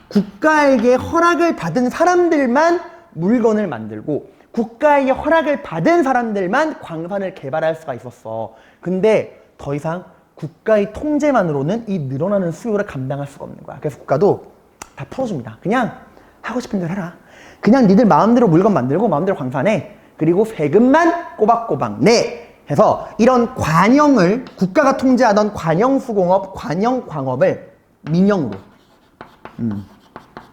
국가에게 허락을 받은 사람들만 물건을 만들고 국가에게 허락을 받은 사람들만 광산을 개발할 수가 있었어. 근데 더 이상 국가의 통제만으로는 이 늘어나는 수요를 감당할 수가 없는 거야. 그래서 국가도 다 풀어줍니다. 그냥 하고 싶은 대로 해라. 그냥 니들 마음대로 물건 만들고 마음대로 광산해. 그리고 세금만 꼬박꼬박 내. 해서 이런 관영을 국가가 통제하던 관영수공업, 관영광업을 민영으로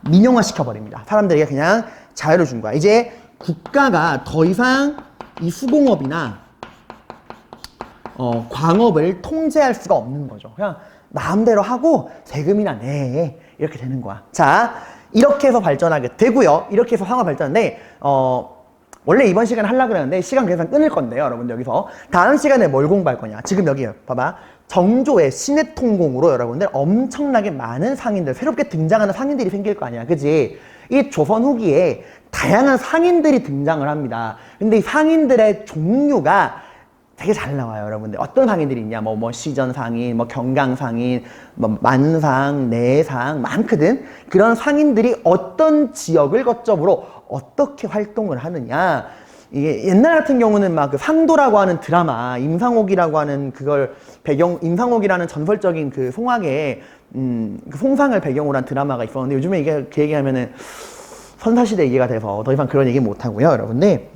민영화 시켜버립니다. 사람들에게 그냥 자유를 준 거야. 이제 국가가 더 이상 이 수공업이나 광업을 통제할 수가 없는 거죠. 그냥 마음대로 하고 세금이나 내. 이렇게 되는 거야. 자, 이렇게 해서 발전하게 되고요. 이렇게 해서 상업 발전인데 원래 이번 시간에 하려고 그랬는데 시간 계산 끊을 건데요. 여러분들 여기서 다음 시간에 뭘 공부할 거냐. 지금 여기 봐봐. 정조의 신해통공으로 여러분들 엄청나게 많은 상인들, 새롭게 등장하는 상인들이 생길 거 아니야. 그지? 이 조선 후기에 다양한 상인들이 등장을 합니다. 근데 이 상인들의 종류가 되게 잘 나와요, 여러분들. 어떤 상인들이 있냐, 뭐 시전 상인, 뭐 경강 상인, 뭐 만상, 내상, 많거든. 그런 상인들이 어떤 지역을 거점으로 어떻게 활동을 하느냐. 이게 옛날 같은 경우는 막 그 상도라고 하는 드라마, 임상옥이라고 하는 그걸 임상옥이라는 전설적인 그 송악의 그 송상을 배경으로 한 드라마가 있었는데 요즘에 이게 그 얘기하면은 선사시대 얘기가 돼서 더 이상 그런 얘기 못 하고요, 여러분들.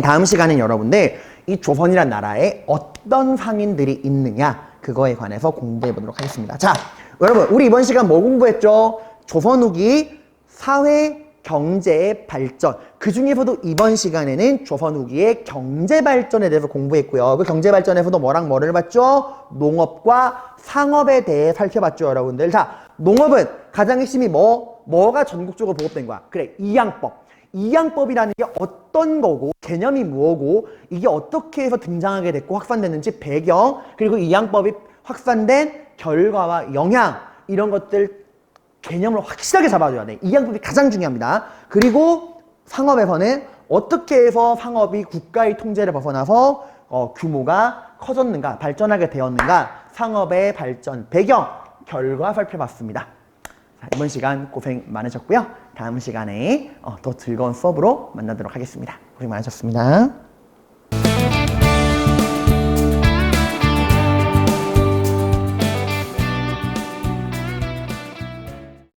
다음 시간엔 여러분들 이 조선이란 나라에 어떤 상인들이 있느냐 그거에 관해서 공부해 보도록 하겠습니다. 자, 여러분 우리 이번 시간 뭐 공부했죠? 조선 후기 사회 경제의 발전. 그 중에서도 이번 시간에는 조선 후기의 경제 발전에 대해서 공부했고요. 그 경제 발전에서도 뭐랑 뭐를 봤죠? 농업과 상업에 대해 살펴봤죠, 여러분들. 자, 농업은 가장 핵심이 뭐가 전국적으로 보급된 거야? 그래, 이양법. 이양법이라는 게 어떤 거고 개념이 뭐고 이게 어떻게 해서 등장하게 됐고 확산됐는지 배경 그리고 이양법이 확산된 결과와 영향 이런 것들 개념을 확실하게 잡아줘야 돼. 이양법이 가장 중요합니다. 그리고 상업에서는 어떻게 해서 상업이 국가의 통제를 벗어나서 규모가 커졌는가 발전하게 되었는가 상업의 발전 배경 결과 살펴봤습니다. 자, 이번 시간 고생 많으셨고요. 다음 시간에 더 즐거운 수업으로 만나도록 하겠습니다. 고생 많으셨습니다.